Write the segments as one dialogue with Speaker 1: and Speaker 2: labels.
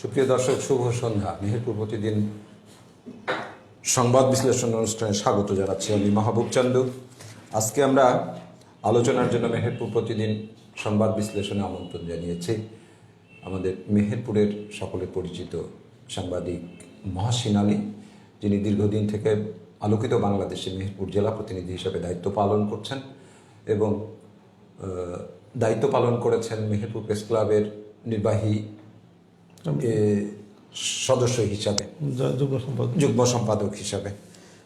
Speaker 1: সুপ্রিয় দর্শক, শুভ সন্ধ্যা। মেহেরপুর প্রতিদিন সংবাদ বিশ্লেষণ অনুষ্ঠানে স্বাগত জানাচ্ছি আমি মাহবুব চান্দু। আজকে আমরা আলোচনার জন্য মেহেরপুর প্রতিদিন সংবাদ বিশ্লেষণে আমন্ত্রণ জানিয়েছি আমাদের মেহেরপুরের সকলে পরিচিত সাংবাদিক মহসিন আলী, যিনি দীর্ঘদিন থেকে আলোকিত বাংলাদেশে মেহেরপুর জেলা প্রতিনিধি হিসেবে দায়িত্ব পালন করছেন এবং দায়িত্ব পালন করেছেন মেহেরপুর প্রেস ক্লাবের নির্বাহী সদস্য হিসাবে, যুগ্ম সম্পাদক হিসাবে।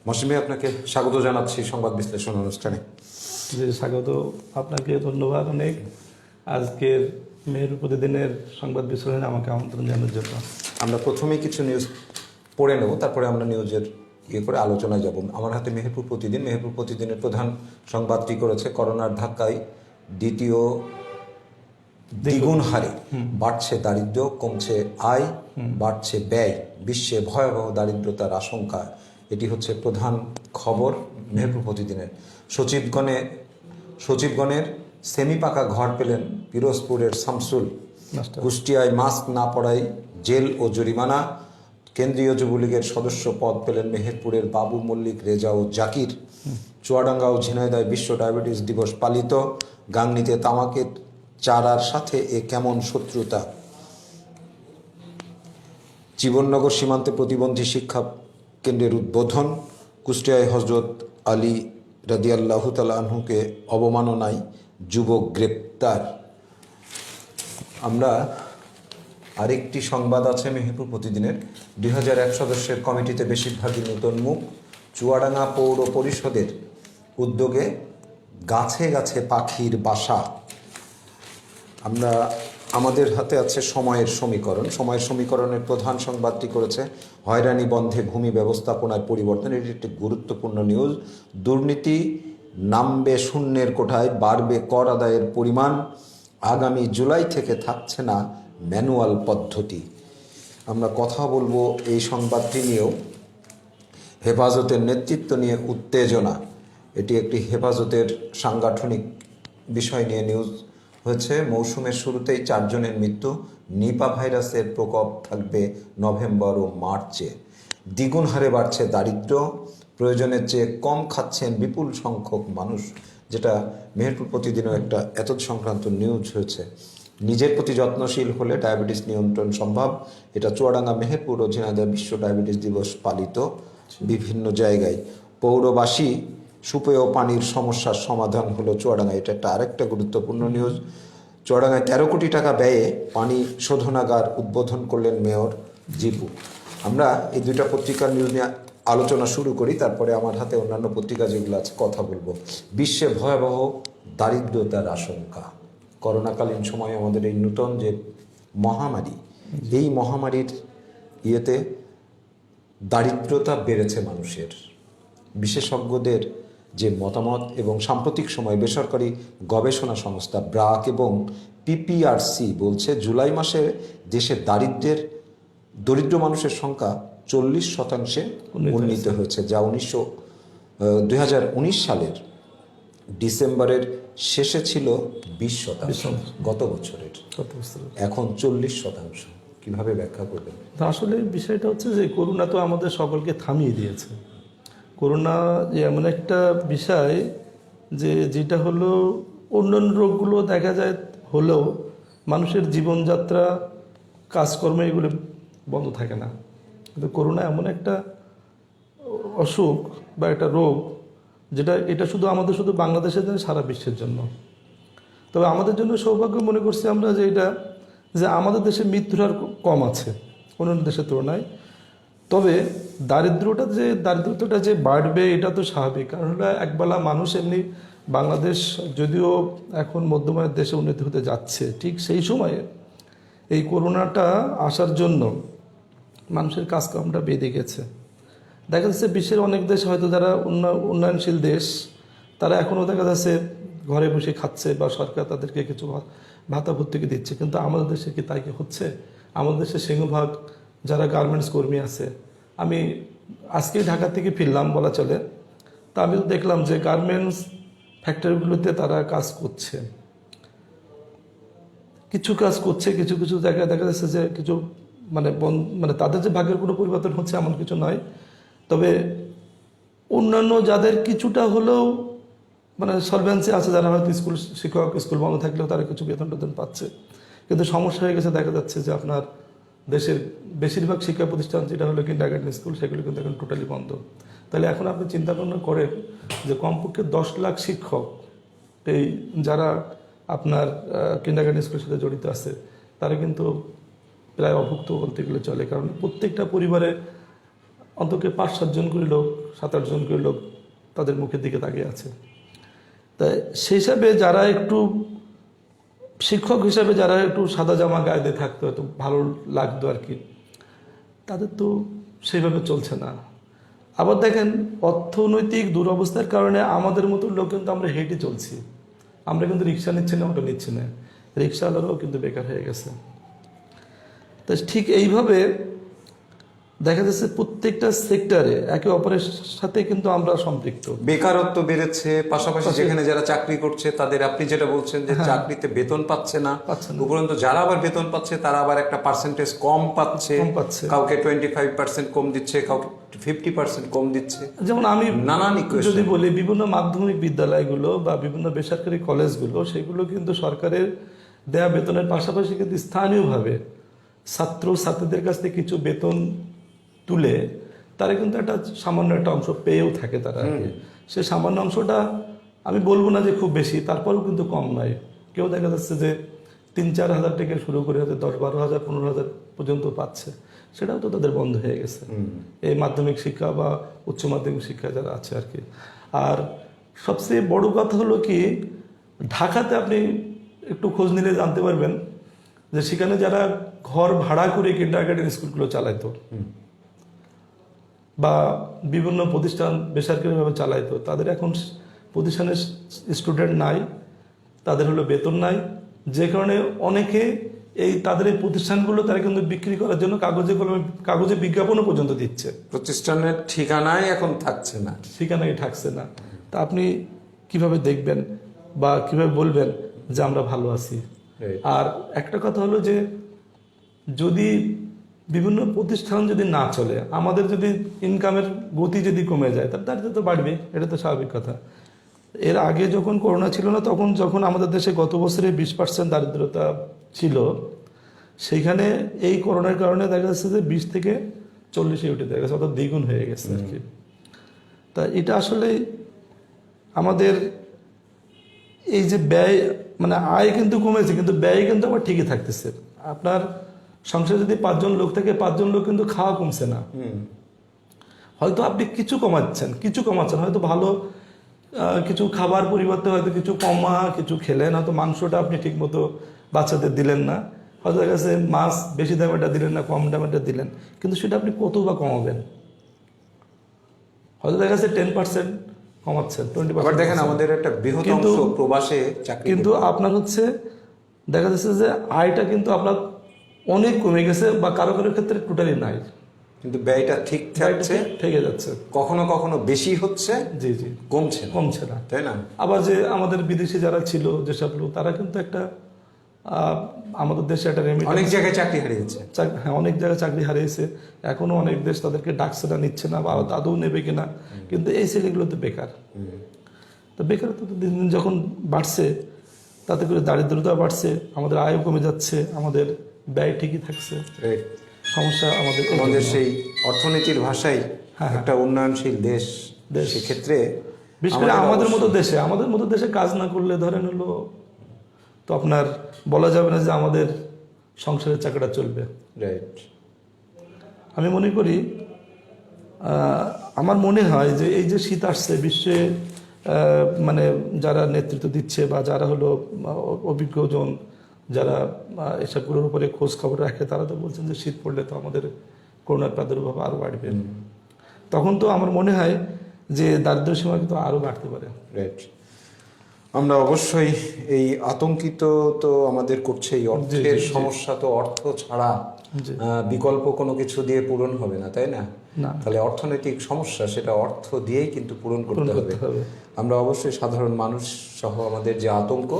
Speaker 1: মহসিন ভাই, আপনাকে স্বাগত জানাচ্ছি সংবাদ বিশ্লেষণ অনুষ্ঠানে।
Speaker 2: জি, স্বাগত আপনাকে, ধন্যবাদ অনেক আজকের মেহেরপুর প্রতিদিনের সংবাদ বিশ্লেষণে আমাকে আমন্ত্রণ জানানোর জন্য।
Speaker 1: আমরা প্রথমেই কিছু নিউজ পড়ে নেব, তারপরে আমরা নিউজের করে আলোচনায় যাব। আমার হাতে মেহেরপুর প্রতিদিনের প্রধান সংবাদটি করেছে করোনার ধাক্কায় দ্বিতীয় দ্বিগুণ হারে বাড়ছে দারিদ্র্য, কমছে আয়, বাড়ছে ব্যয়, বিশ্বে ভয়াবহ দারিদ্রতার আশঙ্কা। এটি হচ্ছে প্রধান খবর মেহেরপুর প্রতিদিনের। সচিবগণের সেমি পাকা ঘর পেলেন পিরোজপুরের শামসুল। কুষ্টিয়ায় মাস্ক না পরায় জেল ও জরিমানা। কেন্দ্রীয় যুবলীগের সদস্য পদ পেলেন মেহেরপুরের বাবু মল্লিক, রেজা ও জাকির। চুয়াডাঙ্গা ও ঝিনাইদহে বিশ্ব ডায়াবেটিস দিবস পালিত। গাংনীতে তামাকের চারার সাথে এ কেমন শত্রুতা। জীবননগর সীমান্তে প্রতিবন্ধী শিক্ষা কেন্দ্রের উদ্বোধন। কুষ্টিয়ায় হজরত আলী রাদিয়াল্লাহু তাআলা আনহুকে অবমাননায় যুবক গ্রেপ্তার। আমরা আরেকটি সংবাদ আছে মেহেরপুর প্রতিদিনের। 2001 সদস্যের কমিটিতে বেশিরভাগই নতুন মুখ। চুয়াডাঙ্গা পৌর পরিষদের উদ্যোগে গাছে গাছে পাখির বাসা। আমাদের হাতে আছে সময়ের সমীকরণের প্রধান সংবাদটি করেছে হয়রানি বন্ধে ভূমি ব্যবস্থাপনায় পরিবর্তন। এটি একটি গুরুত্বপূর্ণ নিউজ। দুর্নীতি নামবে শূন্যের কোঠায়, বাড়বে কর আদায়ের পরিমাণ। আগামী জুলাই থেকে থাকছে না ম্যানুয়াল পদ্ধতি। আমরা কথা বলবো এই সংবাদটি নিয়েও। হেফাজতের নেতৃত্ব নিয়ে উত্তেজনা। এটি একটি হেফাজতের সাংগঠনিক বিষয় নিয়ে নিউজ হয়েছে। মৌসুমের শুরুতেই 4 জনের মৃত্যু। নিপা ভাইরাসের প্রকোপ থাকবে নভেম্বর ও মার্চে। দ্বিগুণ হারে বাড়ছে দারিদ্র্য, প্রয়োজনের চেয়ে কম খাচ্ছেন বিপুল সংখ্যক মানুষ, যেটা মেহেরপুর প্রতিদিনও একটা এত সংক্রান্ত নিউজ হয়েছে। নিজের প্রতি যত্নশীল হলে ডায়াবেটিস নিয়ন্ত্রণ সম্ভব। এটা চুয়াডাঙ্গা, মেহেরপুর ও ঝিনাইদহে বিশ্ব ডায়াবেটিস দিবস পালিত বিভিন্ন জায়গায়। পৌরবাসী সুপেয় পানির সমস্যার সমাধান হলো চুয়াডাঙ্গায়। এটা একটা আরেকটা গুরুত্বপূর্ণ নিউজ। চুয়াডাঙ্গায় 13 কোটি টাকা ব্যয়ে পানি শোধনাগার উদ্বোধন করলেন মেয়র জিপু। আমরা এই দুইটা পত্রিকার নিউজ নিয়ে আলোচনা শুরু করি, তারপরে আমার হাতে অন্যান্য পত্রিকা যেগুলো আছে কথা বলবো। বিশ্বে ভয়াবহ দারিদ্রতার আশঙ্কা। করোনাকালীন সময়ে আমাদের এই নতুন যে মহামারী, এই মহামারীর ইয়েতে দারিদ্রতা বেড়েছে মানুষের। বিশেষজ্ঞদের যে মতামত এবং সাম্প্রতিক সময় বেসরকারি গবেষণা সংস্থা ব্রাক এবং পিপিআরসি বলছে জুলাই মাসে দেশে দরিদ্র মানুষের সংখ্যা 40% উন্নীত হয়েছে, যা 2019 সালের ডিসেম্বরের শেষে ছিল 20% গত বছরের। এখন 40%। কিভাবে ব্যাখ্যা করবেন?
Speaker 2: আসলে বিষয়টা হচ্ছে যে করোনা তো আমাদের সকলকে থামিয়ে দিয়েছে। করোনা যে এমন একটা বিষয় যেটা হলো অন্যান্য রোগগুলো দেখা যায় হলেও মানুষের জীবনযাত্রা, কাজকর্ম এগুলো বন্ধ থাকে না, কিন্তু করোনা এমন একটা অসুখ বা একটা রোগ এটা শুধু বাংলাদেশের জন্য, সারা বিশ্বের জন্য। তবে আমাদের জন্য সৌভাগ্য মনে করছি আমরা যে আমাদের দেশে মৃত্যুর হার কম আছে অন্যান্য দেশের তুলনায়। তবে দারিদ্রতা যে বাড়বে এটা তো স্বাভাবিক, কারণ হলো একবেলা মানুষ এমনি বাংলাদেশ যদিও এখন মধ্যমায়ের দেশে উন্নতি হতে যাচ্ছে, ঠিক সেই সময়ে এই করোনাটা আসার জন্য মানুষের কাজকর্মটা বেঁধে গেছে। দেখা যাচ্ছে বিশ্বের অনেক দেশ, হয়তো যারা উন্নয়নশীল দেশ, তারা এখনও দেখা যাচ্ছে ঘরে বসে খাচ্ছে বা সরকার তাদেরকে কিছু ভাতা ভর্তুকি দিচ্ছে, কিন্তু আমাদের দেশে কি তাই কি হচ্ছে? আমাদের দেশে সিংহভাগ যারা গার্মেন্টস কর্মী আছে, আমি আজকেই ঢাকা থেকে ফিরলাম বলা চলে, তা আমি তো দেখলাম যে গার্মেন্টস ফ্যাক্টরিগুলোতে তারা কাজ করছে, কিছু কাজ করছে, কিছু কিছু জায়গায় দেখা যাচ্ছে যে কিছু মানে তাদের যে ভাগ্যের কোনো পরিবর্তন হচ্ছে এমন কিছু নয়। তবে অন্যান্য যাদের কিছুটা হলেও মানে সলভেন্সি আছে, যারা হয়তো শিক্ষক স্কুল বন্ধ থাকলেও তারা কিছু বেতন টেতন পাচ্ছে, কিন্তু সমস্যা হয়ে গেছে, দেখা যাচ্ছে যে আপনার দেশের বেশিরভাগ শিক্ষা প্রতিষ্ঠান যেটা হলো কিন্ডারগার্টেন স্কুল, সেগুলো কিন্তু এখন টোটালি বন্ধ। তাহলে এখন আপনি চিন্তা ভাবনা করেন যে কমপক্ষে 10 লাখ শিক্ষক এই যারা আপনার কিন্ডারগার্টেন স্কুলের সাথে জড়িত আছে, তারা কিন্তু প্রায় অভুক্ত বলতে গেলে চলে। কারণ প্রত্যেকটা পরিবারে অন্তত 5-7 জন করে লোক, 7-8 জন করে লোক তাদের মুখের দিকে তাকিয়ে আছে। তাই সেই হিসাবে যারা একটু শিক্ষক হিসাবে যারা একটু সাদা জামা গায়ে দিয়ে থাকতো, একটু ভালো লাগতো আর কি, তাদের তো সেইভাবে চলছে না। আবার দেখেন, অর্থনৈতিক দুরবস্থার কারণে আমাদের মতো লোক কিন্তু আমরা হেঁটে চলছি, আমরা কিন্তু রিক্সা নিচ্ছি না, অটো নিচ্ছি না, রিক্সাওয়ালারাও কিন্তু বেকার হয়ে গেছে। তাই ঠিক এইভাবে দেখা যাচ্ছে প্রত্যেকটা সেক্টরে একে অপরের সাথে কিন্তু আমরা সম্পৃক্ত।
Speaker 1: বেকারত্ব বেড়েছে, পাশাপাশি যেখানে যারা চাকরি করছে তাদের, আপনি যেটা বলছেন যে চাকরিতে বেতন পাচ্ছে না, উপরন্তু যারা আবার বেতন পাচ্ছে তারা আবার একটা পার্সেন্টেজ কম পাচ্ছে, কাউকে 25% কম দিচ্ছে, কাউকে 50% কম দিচ্ছে।
Speaker 2: যেমন আমি
Speaker 1: নানান
Speaker 2: যদি বলি, বিভিন্ন মাধ্যমিক বিদ্যালয়গুলো বা বিভিন্ন বেসরকারি কলেজগুলো, সেগুলো কিন্তু সরকারের দেয়া বেতনের পাশাপাশি কিন্তু স্থানীয়ভাবে ছাত্রছাত্রীদের কাছ থেকে কিছু বেতন তুলে তারা কিন্তু একটা সামান্য একটা অংশ পেয়েও থাকে তারা। সে সামান্য অংশটা আমি বলবো না যে খুব বেশি, তারপরেও কিন্তু কম নয়। কেউ দেখা যাচ্ছে যে 3-4 হাজার থেকে শুরু করে 10-12 হাজার 15 হাজার পর্যন্ত পাচ্ছে, সেটাও তো তাদের বন্ধ হয়ে গেছে এই মাধ্যমিক শিক্ষা বা উচ্চ মাধ্যমিক শিক্ষা যারা আছে আর কি। আর সবচেয়ে বড় কথা হলো কি, ঢাকাতে আপনি একটু খোঁজ নিলে জানতে পারবেন যে সেখানে যারা ঘর ভাড়া করে কিন্ডারগার্টেন স্কুলগুলো চালাইতো বা বিভিন্ন প্রতিষ্ঠান বেসরকারিভাবে চালাইতো, তাদের এখন প্রতিষ্ঠানের স্টুডেন্ট নাই, তাদের হলো বেতন নাই, যে কারণে অনেকে এই তাদের এই প্রতিষ্ঠানগুলো তারা কিন্তু বিক্রি করার জন্য কাগজে বিজ্ঞাপনও পর্যন্ত দিচ্ছে।
Speaker 1: প্রতিষ্ঠানের ঠিকানায় এখন থাকছে না,
Speaker 2: ঠিকানায় থাকছে না। তা আপনি কিভাবে দেখবেন বা কিভাবে বলবেন যে আমরা ভালো আছি? আর একটা কথা হলো যে যদি বিভিন্ন প্রতিষ্ঠান যদি না চলে, আমাদের যদি ইনকামের গতি যদি কমে যায়, তার দারিদ্র তো বাড়বে, এটা তো স্বাভাবিক কথা। এর আগে যখন করোনা ছিল না, তখন যখন আমাদের দেশে গত বছরে 20% দারিদ্রতা ছিল, সেইখানে এই করোনার কারণে দেখা যাচ্ছে যে 20 থেকে 40-এ উঠে দেখা গেছে, অর্থাৎ দ্বিগুণ হয়ে গেছে আর কি। তা এটা আসলে আমাদের এই যে ব্যয়, মানে আয় কিন্তু কমেছে কিন্তু ব্যয় কিন্তু আবার ঠিকই থাকতেছে। আপনার সংসারে যদি 5 জন লোক থাকে, 5 জন লোক কিন্তু খাওয়া কমছে না। হয়তো আপনি কিছু কমাচ্ছেন, হয়তো ভালো কিছু খাবার পরিবর্তে হয়তো কিছু খেলেন, হয়তো মাংসটা আপনি ঠিক মতো বাচ্চাদের দিলেন না, হয়তো দেখা গেছে মাছ বেশি দামেটা দিলেন না, কম দামেটা দিলেন, কিন্তু সেটা আপনি কত বা কমাবেন? হয়তো দেখা গেছে 10% কমাচ্ছেন, 20%।
Speaker 1: আবার দেখেন আমাদের একটা বৃহৎ অংশ প্রবাসে চাকরি,
Speaker 2: কিন্তু আপনার হচ্ছে দেখা যাচ্ছে যে আয়টা কিন্তু আপনার অনেক কমে গেছে, বা কারো কারোর ক্ষেত্রে টোটালি নাই,
Speaker 1: কিন্তু ব্যয়টা ঠিক থাকছে,
Speaker 2: থেকে যাচ্ছে,
Speaker 1: কখনো কখনো বেশি হচ্ছে,
Speaker 2: জি কমছে না,
Speaker 1: তাই না?
Speaker 2: আবার যে আমাদের বিদেশি যারা ছিল যেসব লোক, তারা কিন্তু একটা আমাদের দেশে একটা
Speaker 1: অনেক জায়গায় চাকরি হারিয়েছে,
Speaker 2: হ্যাঁ অনেক জায়গায় চাকরি হারিয়েছে, এখনো অনেক দেশ তাদেরকে ডাকছে না, নিচ্ছে না, বা আদৌ নেবে কিনা, কিন্তু এই ছেলেগুলো তো বেকার। তো বেকারত্ব তো দিন দিন যখন বাড়ছে, তাতে করে দারিদ্রতা বাড়ছে, আমাদের আয়ও কমে যাচ্ছে, আমাদের ব্যয় ঠিকই থাকছে। সমস্যা আমাদের
Speaker 1: সেই অর্থনীতির ভাষায় একটা উন্নয়নশীল দেশ, সেক্ষেত্রে
Speaker 2: বিশেষ করে আমাদের মতো দেশে কাজ না করলে ধরেন হলো তো আপনার বলা যাবে না যে আমাদের সংসারের চাকাটা চলবে। আমি মনে করি, আমার মনে হয় যে এই যে শীত আসছে, বিশ্বে মানে যারা নেতৃত্ব দিচ্ছে বা যারা হলো অভিজ্ঞজন, যারা এসবগুলোর উপরে খোঁজ খবর রাখে, তারা তো বলছেন যে শীত পড়লে তো আমাদের করোনার প্রাদুর্ভাব আরও বাড়বে, তখন তো আমার মনে হয় যে দারিদ্র্য সীমা কিন্তু আরও বাড়তে পারে।
Speaker 1: আমরা অবশ্যই এই আতঙ্কিত তো আমাদের করছে, এই অর্থের সমস্যা, তো অর্থ ছাড়া বিকল্প কোনো কিছু দিয়ে পূরণ হবে না, তাই না? তাহলে অর্থনৈতিক সমস্যা, সেটা অর্থ দিয়েই কিন্তু পূরণ করতে হবে। আমরা অবশ্যই সাধারণ মানুষ সহ আমাদের যে আতঙ্ক,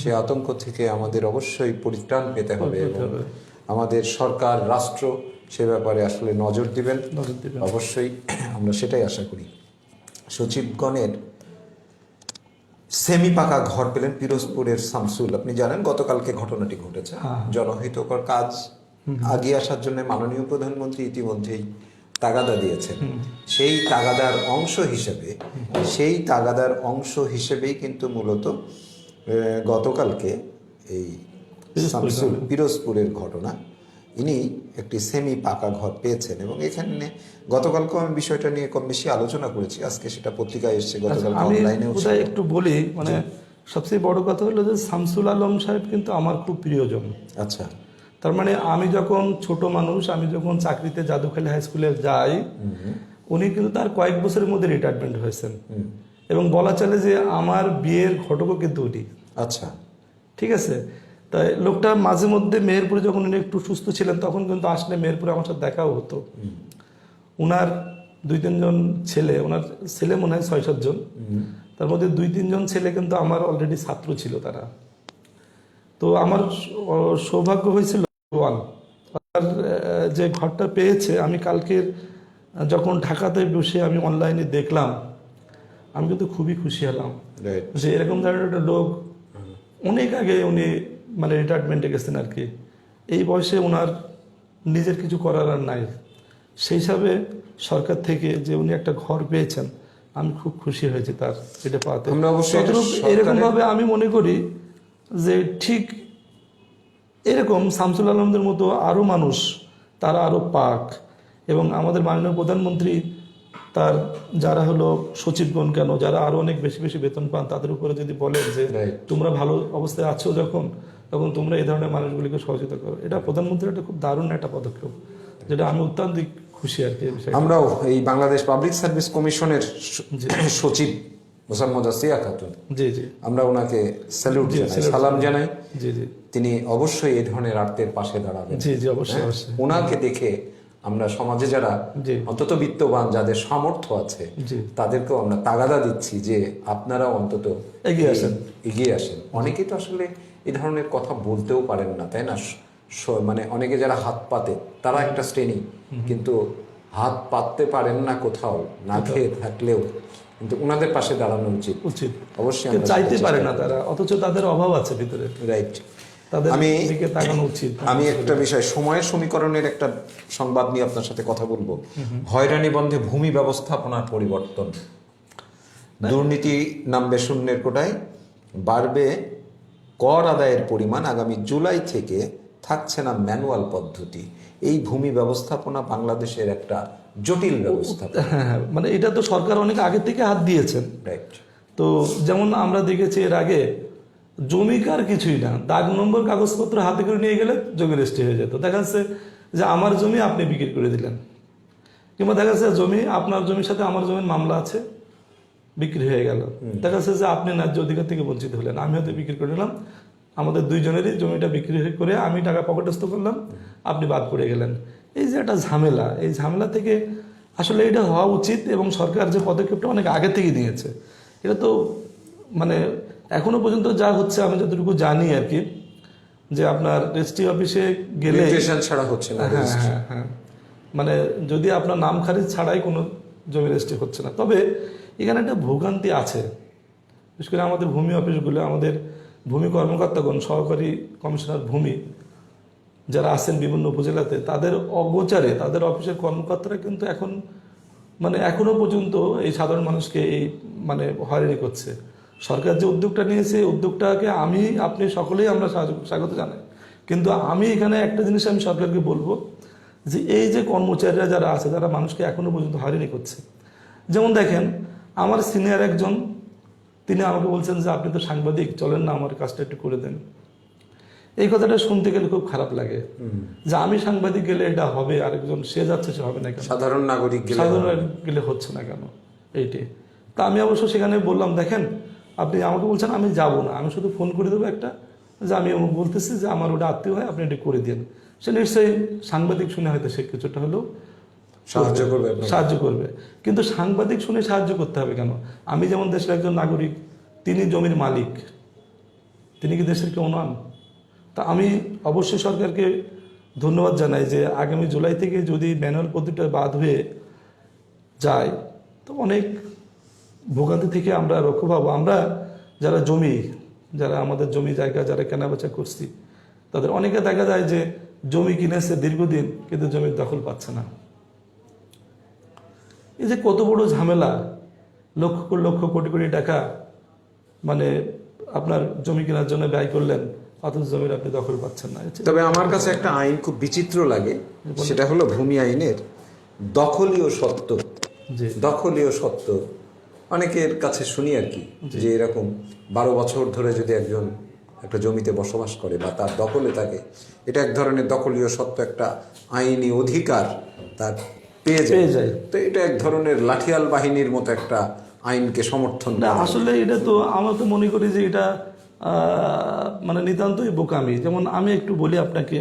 Speaker 1: সেই আতঙ্ক থেকে আমাদের অবশ্যই পরিত্রাণ পেতে হবে এবং আমাদের সরকার রাষ্ট্র সে ব্যাপারে আসলে নজর দিবেন। অবশ্যই আমরা সেটাই আশা করি। সচিবগণের সেমি পাকা ঘর পেলেন পিরোজপুরের শামসুল। আপনি জানেন গতকালকে ঘটনাটি ঘটেছে। জনহিতকর কাজ আগিয়ে আসার জন্য মাননীয় প্রধানমন্ত্রী ইতিমধ্যেই তাগাদা দিয়েছেন। সেই তাগাদার অংশ হিসেবেই কিন্তু মূলত গতকালকে এই শামসুল পিরোজপুরের ঘটনা। ইনি একটি সেমি পাকা ঘর পেয়েছেন এবং এখানে গতকালকে আমি বিষয়টা নিয়ে কম বেশি আলোচনা করেছি। আজকে সেটা পত্রিকায় এসেছে, গতকাল অনলাইনেও ছিল।
Speaker 2: আমি একটু বলি, মানে সবচেয়ে বড় কথা হলো যে শামসুল আলম সাহেব কিন্তু আমার খুব প্রিয়জন।
Speaker 1: আচ্ছা,
Speaker 2: তার মানে আমি যখন ছোট মানুষ, আমি যখন চাকরিতে যাদুখালী হাই স্কুলে যাই, উনি কিন্তু তার কয়েক বছরের মধ্যে রিটায়ারমেন্ট হয়েছেন এবং বলা চলে যে আমার বিয়ের ঘটকও কিন্তু উনি।
Speaker 1: আচ্ছা,
Speaker 2: ঠিক আছে। তাই লোকটা মাঝে মধ্যে মেহেরপুরে যখন উনি একটু সুস্থ ছিলেন তখন কিন্তু আসলে মেহেরপুরে আমার সাথে দেখাও হতো। ওনার 2-3 জন ছেলে, ওনার ছেলে মনে হয় 6-7 জন, তার মধ্যে 2-3 জন ছেলে কিন্তু আমার অলরেডি ছাত্র ছিল তারা। তো আমার সৌভাগ্য হয়েছিল যে ঘরটা পেয়েছে। আমি কালকের যখন ঢাকাতে বসে আমি অনলাইনে দেখলাম, আমি কিন্তু খুবই খুশি হলাম যে এরকম ধরনের একটা লোক অনেক আগে উনি মানে রিটায়ারমেন্টে গেছেন আর কি। এই বয়সে ওনার নিজের কিছু করার আর নাই, সেই হিসাবে সরকার থেকে যে উনি একটা ঘর পেয়েছেন আমি খুব খুশি হয়েছি তার এটা পাওয়াতে। এরকমভাবে আমি মনে করি যে ঠিক এরকম শামসুল আলমদের মতো আরও মানুষ তারা আরও পাক এবং আমাদের মাননীয় প্রধানমন্ত্রী তার যারা হলো সচিবগণ কেন, যারা আরও অনেক বেশি বেশি বেতন পান তাদের উপরে যদি বলেন যে তোমরা ভালো অবস্থায় আছো তখন তোমরা এই ধরনের মানুষগুলিকে সহযোগিতা করো, এটা প্রধানমন্ত্রীর একটা খুব দারুণ একটা পদক্ষেপ, যেটা আমি অত্যন্ত খুশি আর কি।
Speaker 1: আমরাও এই বাংলাদেশ পাবলিক সার্ভিস কমিশনের সচিব মোসাম্মদ আসিয়া খাতুন, আমরা ওনাকে স্যালুট জানাই, সালাম জানাই। তিনি অবশ্যই এই ধরনের আর্তের পাশে দাঁড়াবেন। ওনাকে দেখে আমরা সমাজে যারা অন্তত বিত্তবান, যাদের সামর্থ্য আছে, তাদেরকেও আমরা তাগাদা দিচ্ছি যে আপনারা অন্তত এগিয়ে আসেন। অনেকেই তো আসলে এই ধরনের কথা বলতেও পারেন না, তাই না? মানে অনেকে যারা হাত পাতে তারা একটা শ্রেণী, কিন্তু হাত পাততে পারেন না কোথাও, না খেয়ে থাকলেও কিন্তু ওনাদের পাশে দাঁড়ানো উচিত। অবশ্যই
Speaker 2: চাইতে পারে না তারা, অথচ তাদের অভাব আছে ভিতরে।
Speaker 1: রাইট।
Speaker 2: আমি
Speaker 1: একটা বিষয়, সময়ের সমীকরণের একটা সংবাদ নিয়ে আপনার সাথে কথা বলবো। হয়রানি বন্ধে ভূমি ব্যবস্থাপনার পরিবর্তন, দুর্নীতি নামবে শূন্যের কোটায়, বাড়বে কর আদায়ের পরিমাণ, আগামী জুলাই থেকে থাকছে না ম্যানুয়াল পদ্ধতি। এই ভূমি ব্যবস্থাপনা বাংলাদেশের একটা জটিল ব্যবস্থা।
Speaker 2: হ্যাঁ, মানে এটা তো সরকার অনেক আগে থেকে হাত দিয়েছেন।
Speaker 1: রাইট।
Speaker 2: তো যেমন আমরা দেখেছি এর আগে জমিকার কিছুই না, দাগ নম্বর কাগজপত্র হাতে করে নিয়ে গেলে জমি রেজিস্ট্রি হয়ে যেত। দেখা যাচ্ছে যে আমার জমি আপনি বিক্রি করে দিলেন, কিংবা দেখা যাচ্ছে জমি আপনার জমির সাথে আমার জমির মামলা আছে, বিক্রি হয়ে গেল। দেখা যাচ্ছে যে আপনি ন্যায্য অধিকার থেকে বঞ্চিত হলেন, আমি হয়তো বিক্রি করে নিলাম, আমাদের দুইজনেরই জমিটা বিক্রি করে আমি টাকা পকেটস্থ করলাম, আপনি বাদ পড়ে গেলেন। এই যে একটা ঝামেলা, এই ঝামেলা থেকে আসলে এটা হওয়া উচিত এবং সরকার যে পদক্ষেপটা অনেক আগে থেকে নিয়েছে, এটা তো মানে এখনো পর্যন্ত যা হচ্ছে আমি যতটুকু জানি আর কি, যে আপনার রেজিস্ট্রি অফিসে গেলে
Speaker 1: ছাড়া হচ্ছে না।
Speaker 2: হ্যাঁ, মানে যদি আপনার নাম খারিজ ছাড়াই কোনো জমি রেজিস্ট্রি হচ্ছে না। তবে এখানে একটা ভোগান্তি আছে, বিশেষ করে আমাদের ভূমি অফিসগুলো, আমাদের ভূমি কর্মকর্তাগণ, সহকারী কমিশনার ভূমি যারা আছেন বিভিন্ন উপজেলাতে, তাদের অগোচারে তাদের অফিসের কর্মকর্তারা কিন্তু এখনো পর্যন্ত এই সাধারণ মানুষকে এই হয়রানি করছে। সরকার যে উদ্যোগটা নিয়েছে, উদ্যোগটাকে আপনি সকলেই আমরা স্বাগত জানাই, কিন্তু আমি এখানে একটা জিনিস আমি সরকারকে বলবো যে এই যে কর্মচারীরা যারা আছে, যারা মানুষকে এখনো পর্যন্ত হয়রানি করছে। যেমন দেখেন, আমার সিনিয়র একজন, তিনি আমাকে বলছেন যে আপনি তো সাংবাদিক, চলেন না আমার কাজটা একটু করে দেন। এই কথাটা শুনতে গেলে খুব খারাপ লাগে যে আমি সাংবাদিক গেলে এটা হবে, আরেকজন সে যাচ্ছে সে হবে না কেন,
Speaker 1: সাধারণ নাগরিক
Speaker 2: গেলে হচ্ছে না কেন এইটি। তা আমি অবশ্য সেখানে বললাম, দেখেন আপনি আমাকে বলছেন আমি যাব না, আমি শুধু ফোন করে দেবো একটা, যে আমি বলতেছি যে আমার ওটা আত্মীয় হয়, আপনি এটা করে দিন। সে নিশ্চয়ই সাংবাদিক শুনে হয়তো সে কিছুটা হলেও সাহায্য করবে, কিন্তু সাংবাদিক শুনে সাহায্য করতে হবে কেন? আমি যেমন দেশের একজন নাগরিক, তিনি জমির মালিক, তিনি কি দেশের কেউ নন? তা আমি অবশ্যই সরকারকে ধন্যবাদ জানাই যে আগামী জুলাই থেকে যদি ম্যানুয়াল পদ্ধতিটা বাদ হয়ে যায় তো অনেক ভোগান্তি থেকে আমরা রক্ষা পাবো। আমরা যারা আমাদের জমি জায়গা যারা কেনাবেচা করছি তাদের অনেকে দেখা যায় যে জমি কিনেছে দীর্ঘদিন কিন্তু জমির দখল পাচ্ছে না। এই যে কত বড় ঝামেলা, লক্ষ লক্ষ কোটি কোটি টাকা মানে আপনার জমি কেনার জন্য ব্যয় করলেন, অথচ জমির আপনি দখল পাচ্ছেন না।
Speaker 1: তবে আমার কাছে একটা আইন খুব বিচিত্র লাগে, সেটা হলো ভূমি আইনের দখলীয় সত্ত্ব। দখলীয় সত্ত্ব অনেকের কাছে শুনি আর কি, যে এরকম 12 বছর ধরে যদি একজন একটা জমিতে বসবাস করে বা তার দখলে থাকে, এটা এক ধরনের দখলীয় সত্ত্ব, একটা আইনি অধিকার তার পেয়ে যায়। তো এটা এক ধরনের লাঠিয়াল বাহিনীর মতো একটা আইনকে সমর্থন
Speaker 2: না। আসলে এটা তো আমরা তো মনে করি যে এটা মানে নিতান্তই বোকামি। যেমন আমি একটু বলি আপনাকে,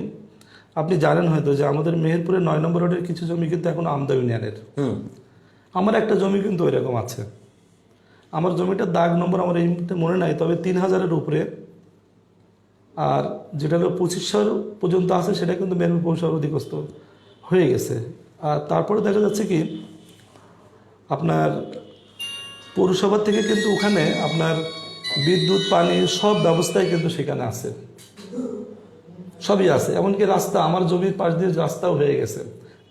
Speaker 2: আপনি জানেন হয়তো যে আমাদের মেহেরপুরের 9 নম্বর রোডের কিছু জমি কিন্তু এখন আমদা ইউনিয়নের। আমার একটা জমি কিন্তু ওইরকম আছে। আমার জমিটার দাগ নম্বর আমার এই মুহূর্তে মনে নাই, তবে 3000-এর উপরে। আর যেটা হলো 2500 পর্যন্ত আছে সেটা কিন্তু মেহেরপুর পৌরসভার অধিগ্রস্ত হয়ে গেছে। আর তারপরে দেখা যাচ্ছে কি আপনার পৌরসভা থেকে কিন্তু ওখানে আপনার বিদ্যুৎ, পানি সব ব্যবস্থাই কিন্তু সেখানে আছে, সবই আছে। এমনকি রাস্তা, আমার জমির পাশ দিয়ে রাস্তাও হয়ে গেছে,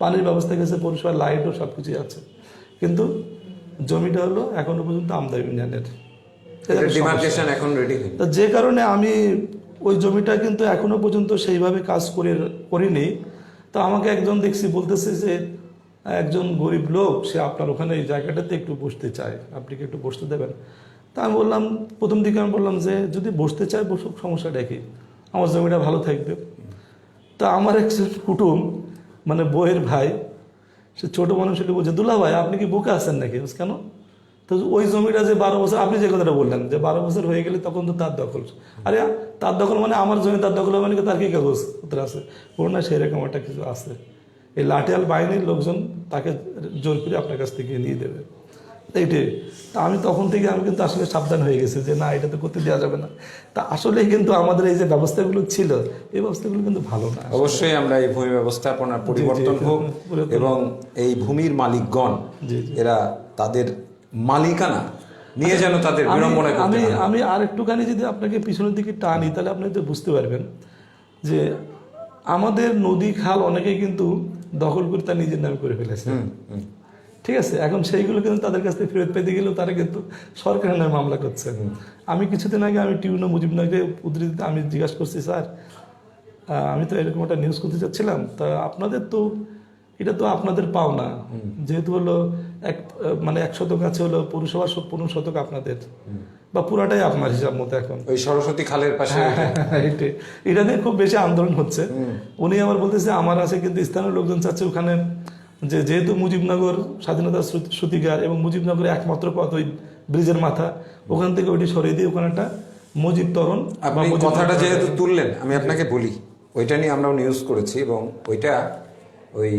Speaker 2: পানির ব্যবস্থা গেছে, পৌরসভার লাইটও সব কিছুই আছে। কিন্তু জমিটা হলো এখনো পর্যন্ত আমদা ইউনিয়নের। তো যে কারণে আমি ওই জমিটা কিন্তু এখনো পর্যন্ত সেইভাবে কাজ করিনি। তো আমাকে একজন দেখছি বলতেছে যে একজন গরিব লোক, সে আপনার ওখানে এই জায়গাটাতে একটু বসতে চায়, আপনি কি একটু বসতে দেবেন? তা আমি বললাম, প্রথম দিকে আমি বললাম যে যদি বসতে চায় বসুক, সমস্যাটা কি, আমার জমিটা ভালো থাকবে। তা আমার একজন কুটুম মানে বউয়ের ভাই, সে ছোটো মানুষ হলে বলছে, দুলা ভাই আপনি কি বোকা আছেন নাকি? কেন? তো ওই জমিটা যে 12 বছর, আপনি যে কথাটা বললেন যে 12 বছর হয়ে গেলে তখন তো তার দখল। আরে তার দখল মানে আমার জমি তার দখল মানে তার কি কাগজপত্র আছে? কোনো না সেরকম একটা কিছু আছে। এই লাঠিয়াল বাহিনীর লোকজন তাকে জোর করে আপনার কাছ থেকে নিয়ে দেবে, এইটাই। তা আমি তখন থেকে আমি কিন্তু আসলে সাবধান হয়ে গেছি যে না, এটা তো করতে দেওয়া যাবে না। তা আসলে কিন্তু আমাদের এই যে ব্যবস্থাগুলো ছিল, এই ব্যবস্থাগুলো কিন্তু ভালো না।
Speaker 1: অবশ্যই আমরা এই ভূমি ব্যবস্থাপনার পরিবর্তন হোক এবং এই ভূমির মালিকগণ এরা তাদের মালিকানা নিয়ে যেন তাদের বিড়ম্বনা করতে হয়।
Speaker 2: আমি আর একটুখানি যদি আপনাকে পিছনের দিকে টানি, তাহলে আপনি তো বুঝতে পারবেন যে আমাদের নদী খাল অনেকেই কিন্তু দখল করে তার নিজের নামে করে ফেলেছে। ঠিক আছে, এখন সেইগুলো কিন্তু তাদের কাছ থেকে ফেরত পেতে গেলেও তারা কিন্তু সরকারের নামে মামলা করছে। আমি কিছুদিন আগে আমি টিউনো মুজিবনগরে উদ্ধৃতিতে আমি জিজ্ঞাসা করছি, স্যার আমি তো এরকম একটা নিউজ করতে চাচ্ছিলাম, তা আপনাদের তো এটা তো আপনাদের পাও না, যেহেতু হলো মানে 1 শতক আছে হলো পৌরসভার, 15 শতক আপনাদের, বা পুরাটাই আপনার হিসাব মতো এখন
Speaker 1: ওই সরস্বতী খালের পাশে।
Speaker 2: এটা নিয়ে খুব বেশি আন্দোলন হচ্ছে। উনি আমার বলতেছে আমার আছে, কিন্তু স্থানীয় লোকজন চাচ্ছে ওখানে যেহেতু মুজিবনগর স্বাধীনতার সূতিকার এবং মুজিবনগরের একমাত্র পথ ওই ব্রিজের মাথা, ওখান থেকে ওইটি সরিয়ে দিয়ে ওখানে একটা মুজিব তরণ।
Speaker 1: আপনি কথাটা যেহেতু তুললেন, আমি আপনাকে বলি, ওইটা নিয়ে আমরাও নিউজ করেছি এবং ওইটা ওই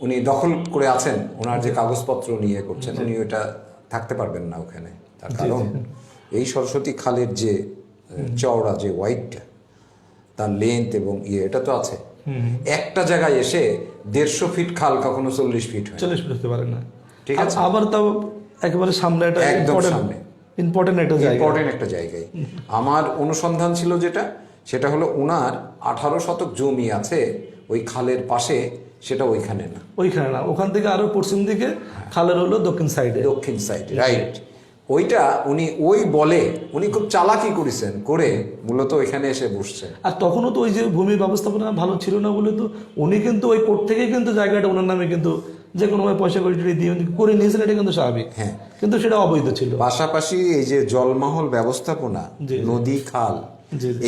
Speaker 1: উনি দখল করে আছেন, ওনার যে কাগজপত্র নিয়ে করছেন, উনি ওইটা থাকতে পারবেন না ওখানে। তার কারণ এই সরস্বতী খালের যে চওড়া, যে ওয়াইডটা, তার লেন্থ এবং এটা তো আছে। একটা জায়গায় এসে 150 ফিট খাল কখনো 40 ফিট হয়,
Speaker 2: 40 ফিট হতে পারে না।
Speaker 1: ঠিক আছে,
Speaker 2: আবার তাও একেবারে সামনে, এটা
Speaker 1: একদম সামনে,
Speaker 2: ইম্পর্টেন্ট
Speaker 1: একটা জায়গায়। আমার অনুসন্ধান ছিল সেটা হলো ওনার 18 শতক জমি আছে ওই খালের পাশে, সেটা ওইখানে না,
Speaker 2: ওখান থেকে আরো পশ্চিম দিকে খালের হলো দক্ষিণ সাইডে,
Speaker 1: রাইট। ওইটা উনি উনি খুব চালাকি করে মূলত ওইখানে এসে বসছেন।
Speaker 2: আর তখনও তো ওই যে ভূমি ব্যবস্থাপনা ভালো ছিল না বলে তো উনি কিন্তু ওই কোর্ট থেকে কিন্তু জায়গাটা ওনার নামে কিন্তু যে কোনো পয়সা করে দিয়ে করে নিয়েছেন, এটা কিন্তু স্বাভাবিক।
Speaker 1: হ্যাঁ,
Speaker 2: কিন্তু সেটা অবৈধ ছিল।
Speaker 1: পাশাপাশি এই যে জলমহল ব্যবস্থাপনা, নদী খাল,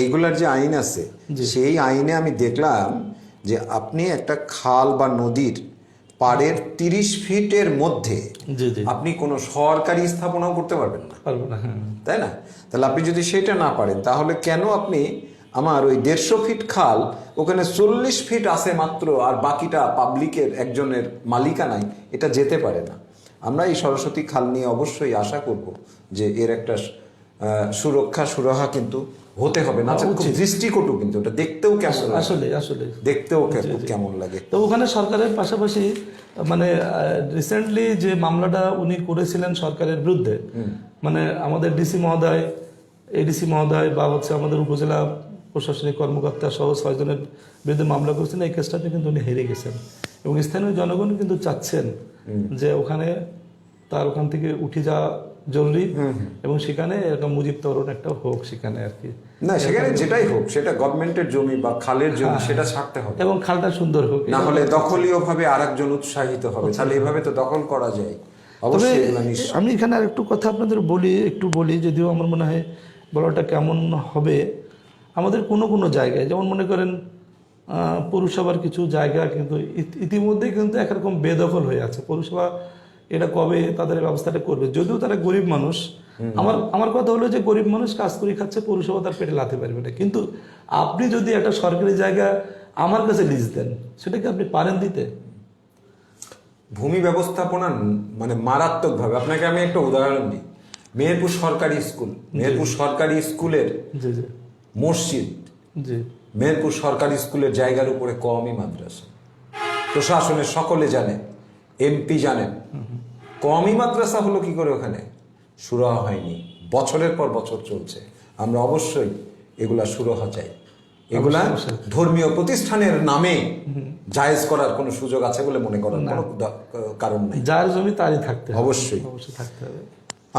Speaker 1: এইগুলার যে আইন আছে, সেই আইনে আমি দেখলাম যে আপনি একটা খাল বা নদীর পাড়ের 30 ফিটের মধ্যে আপনি কোনো সরকারি স্থাপনাও করতে পারবেন না, তাই না? তাহলে আপনি যদি সেটা না পারেন, তাহলে কেন আপনি আমার ওই 150 ফিট খাল, ওখানে 40 ফিট আছে মাত্র, আর বাকিটা পাবলিকের একজনের মালিকানায়, এটা যেতে পারে না। আমরা এই সরস্বতী খাল নিয়ে অবশ্যই আশা করব যে এর একটা সুরক্ষা সুরাহা কিন্তু হতে হবে না? খুব দৃষ্টিকটু, কিন্তু ওটা দেখতেও কেমন লাগে,
Speaker 2: আসলে আসলে
Speaker 1: দেখতেও কেমন লাগে।
Speaker 2: তো ওখানে সরকারের পাশাপাশি মানে রিসেন্টলি যে মামলাটা উনি করেছিলেন সরকারের বিরুদ্ধে, মানে আমাদের ডিসি মহোদয়, এডিসি মহোদয় বা হচ্ছে আমাদের উপজেলা প্রশাসনিক কর্মকর্তা সহ 6 জনের বিরুদ্ধে মামলা করেছেন, এই কেসটাতে কিন্তু উনি হেরে গেছেন এবং স্থানীয় জনগণ কিন্তু চাচ্ছেন যে ওখান থেকে উঠে যাওয়া জরুরি এবং সেখানে একটা মুজিব তরণ একটা হোক সেখানে আর কি।
Speaker 1: না, সেখানে যেটাই হোক, সেটা গভর্নমেন্টের জমি বা খালের জমি, সেটা ছাড়তে হবে
Speaker 2: এবং খালটা সুন্দর হোক,
Speaker 1: না হলে দখলীয় ভাবে আরেকজন উৎসাহিত হবে, তাহলে এভাবে তো দখল করা যায়। অবশ্যই
Speaker 2: আমি এখানে আর একটু কথা আপনাদের বলি, যদিও আমার মনে হয় বলাটা কেমন হবে। আমাদের কোনো জায়গায় যেমন মনে করেন পৌরসভার কিছু জায়গা কিন্তু ইতিমধ্যে কিন্তু একরকম বেদখল হয়ে আছে। পৌরসভা এটা কবে তাদের ব্যবস্থাটা করবে, যদিও তারা গরিব মানুষ। আমার কথা হলো যে গরিব মানুষ কাজ করে খাচ্ছে, পৌরসভা তার পেটে লাথি পারবে না। কিন্তু আপনি যদি একটা সরকারি জায়গা আমার কাছে লিজ দেন, সেটা কি আপনি পারেন দিতে?
Speaker 1: ভূমি ব্যবস্থাপনা মানে মারাত্মকভাবে, আপনাকে আমি একটা উদাহরণ দিই। মেহেরপুর সরকারি স্কুলের মসজিদ, মেহেরপুর সরকারি স্কুলের জায়গার উপরে কওমি মাদ্রাসা। প্রশাসনের সকলে জানে, এমপি জানেন। কওমি মাদ্রাসা হলো কি করে ওখানে? সুরাহা হয়নি, বছরের পর বছর চলছে। আমরা অবশ্যই এগুলা সুরাহা চাই। এগুলা ধর্মীয় প্রতিষ্ঠানের নামে জায়েজ করার কোনো সুযোগ আছে বলে মনে করার কোনো কারণ নেই।
Speaker 2: যার জমি তারই থাকতে হবে,
Speaker 1: অবশ্যই
Speaker 2: থাকতে হবে।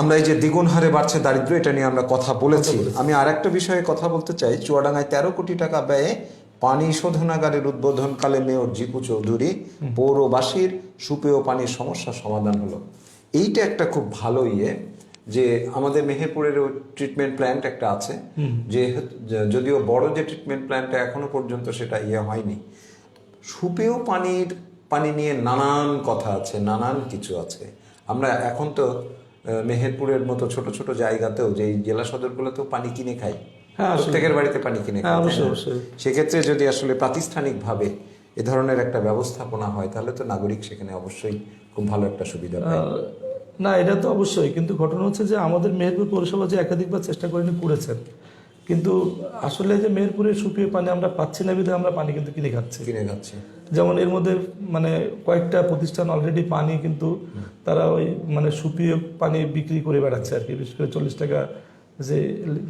Speaker 1: আমরা এই যে দ্বিগুণ হারে বাড়ছে দারিদ্র্য, এটা নিয়ে আমরা কথা বলেছি। আমি আর একটা বিষয়ে কথা বলতে চাই। চুয়াডাঙ্গায় 13 কোটি টাকা ব্যয়ে পানি শোধনাগারের উদ্বোধনকালে মেয়র জিপু চৌধুরী পৌরবাসীর সুপেয় পানির সমস্যা সমাধান হলো। এইটা একটা খুব ভালো যে আমাদের মেহেরপুরের ট্রিটমেন্ট প্ল্যান্ট একটা আছে, যে যদিও বড় যে ট্রিটমেন্ট প্ল্যান্টটা এখনো পর্যন্ত সেটা হয়নি। সুপেয় পানি নিয়ে নানান কথা আছে, নানান কিছু আছে। আমরা এখন তো মেহেরপুরের মতো ছোট ছোট জায়গাতেও, যে জেলা সদরগুলোতেও পানি কিনে খাই, প্রত্যেকের বাড়িতে পানি কিনে খাই। সেক্ষেত্রে যদি আসলে প্রাতিষ্ঠানিকভাবে এ ধরনের একটা ব্যবস্থাপনা হয়, তাহলে তো নাগরিক সেখানে অবশ্যই খুব ভালো একটা সুবিধা পায়।
Speaker 2: না, এটা তো অবশ্যই, কিন্তু ঘটনা হচ্ছে যে আমাদের মেহেরপুর পৌরসভা যে একাধিকবার চেষ্টা করেছেন, কিন্তু আসলে যে মেহেরপুরের সুপেয় পানি আমরা পাচ্ছি না বিধায় আমরা পানি কিন্তু কিনে খাচ্ছি। যেমন এর মধ্যে মানে কয়েকটা প্রতিষ্ঠান অলরেডি পানি কিন্তু তারা ওই মানে সুপেয় পানি বিক্রি করে বেড়াচ্ছে আর কি, বিশেষ করে 40 টাকা যে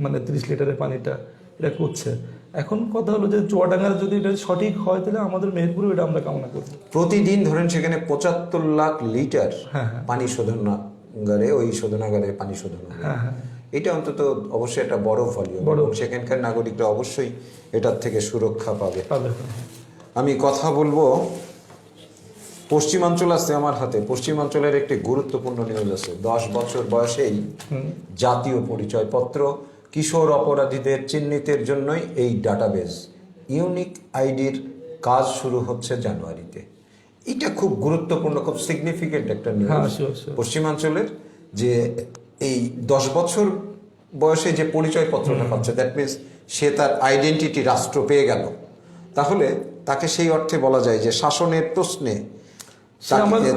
Speaker 2: মানে 30 লিটারের পানিটা এটা করছে। এখন কথা হলো যে চুয়াডাঙ্গার যদি এটা সঠিক হয়, তাহলে আমাদের মেহেরপুরে এটা আমরা কামনা করব।
Speaker 1: প্রতিদিন ধরেন সেখানে 75 লাখ লিটার পানি শোধনাগারে পানি শোধন। এটা অন্তত অবশ্যই একটা বড় ভলিউম, সেখানকার নাগরিকরা অবশ্যই এটার থেকে সুরক্ষা পাবে। আমি কথা বলবো, পশ্চিমাঞ্চল আছে আমার হাতে। পশ্চিমাঞ্চলের একটি গুরুত্বপূর্ণ নিউজ আছে। 10 বছর বয়সেই জাতীয় পরিচয়পত্র। কিশোর অপরাধীদের চিহ্নিতের জন্যই এই ডাটাবেজ ইউনিক আইডির কাজ শুরু হচ্ছে জানুয়ারিতে। এটা খুব গুরুত্বপূর্ণ, খুব সিগনিফিকেন্ট একটা নিউজ পশ্চিমাঞ্চলের, যে এই 10 বছর বয়সে যে পরিচয়পত্রটা পাচ্ছে, দ্যাট মিনস সে তার আইডেন্টিটি রাষ্ট্র পেয়ে গেল। তাহলে তাকে সেই অর্থে বলা যায় যে শাসনের প্রশ্নে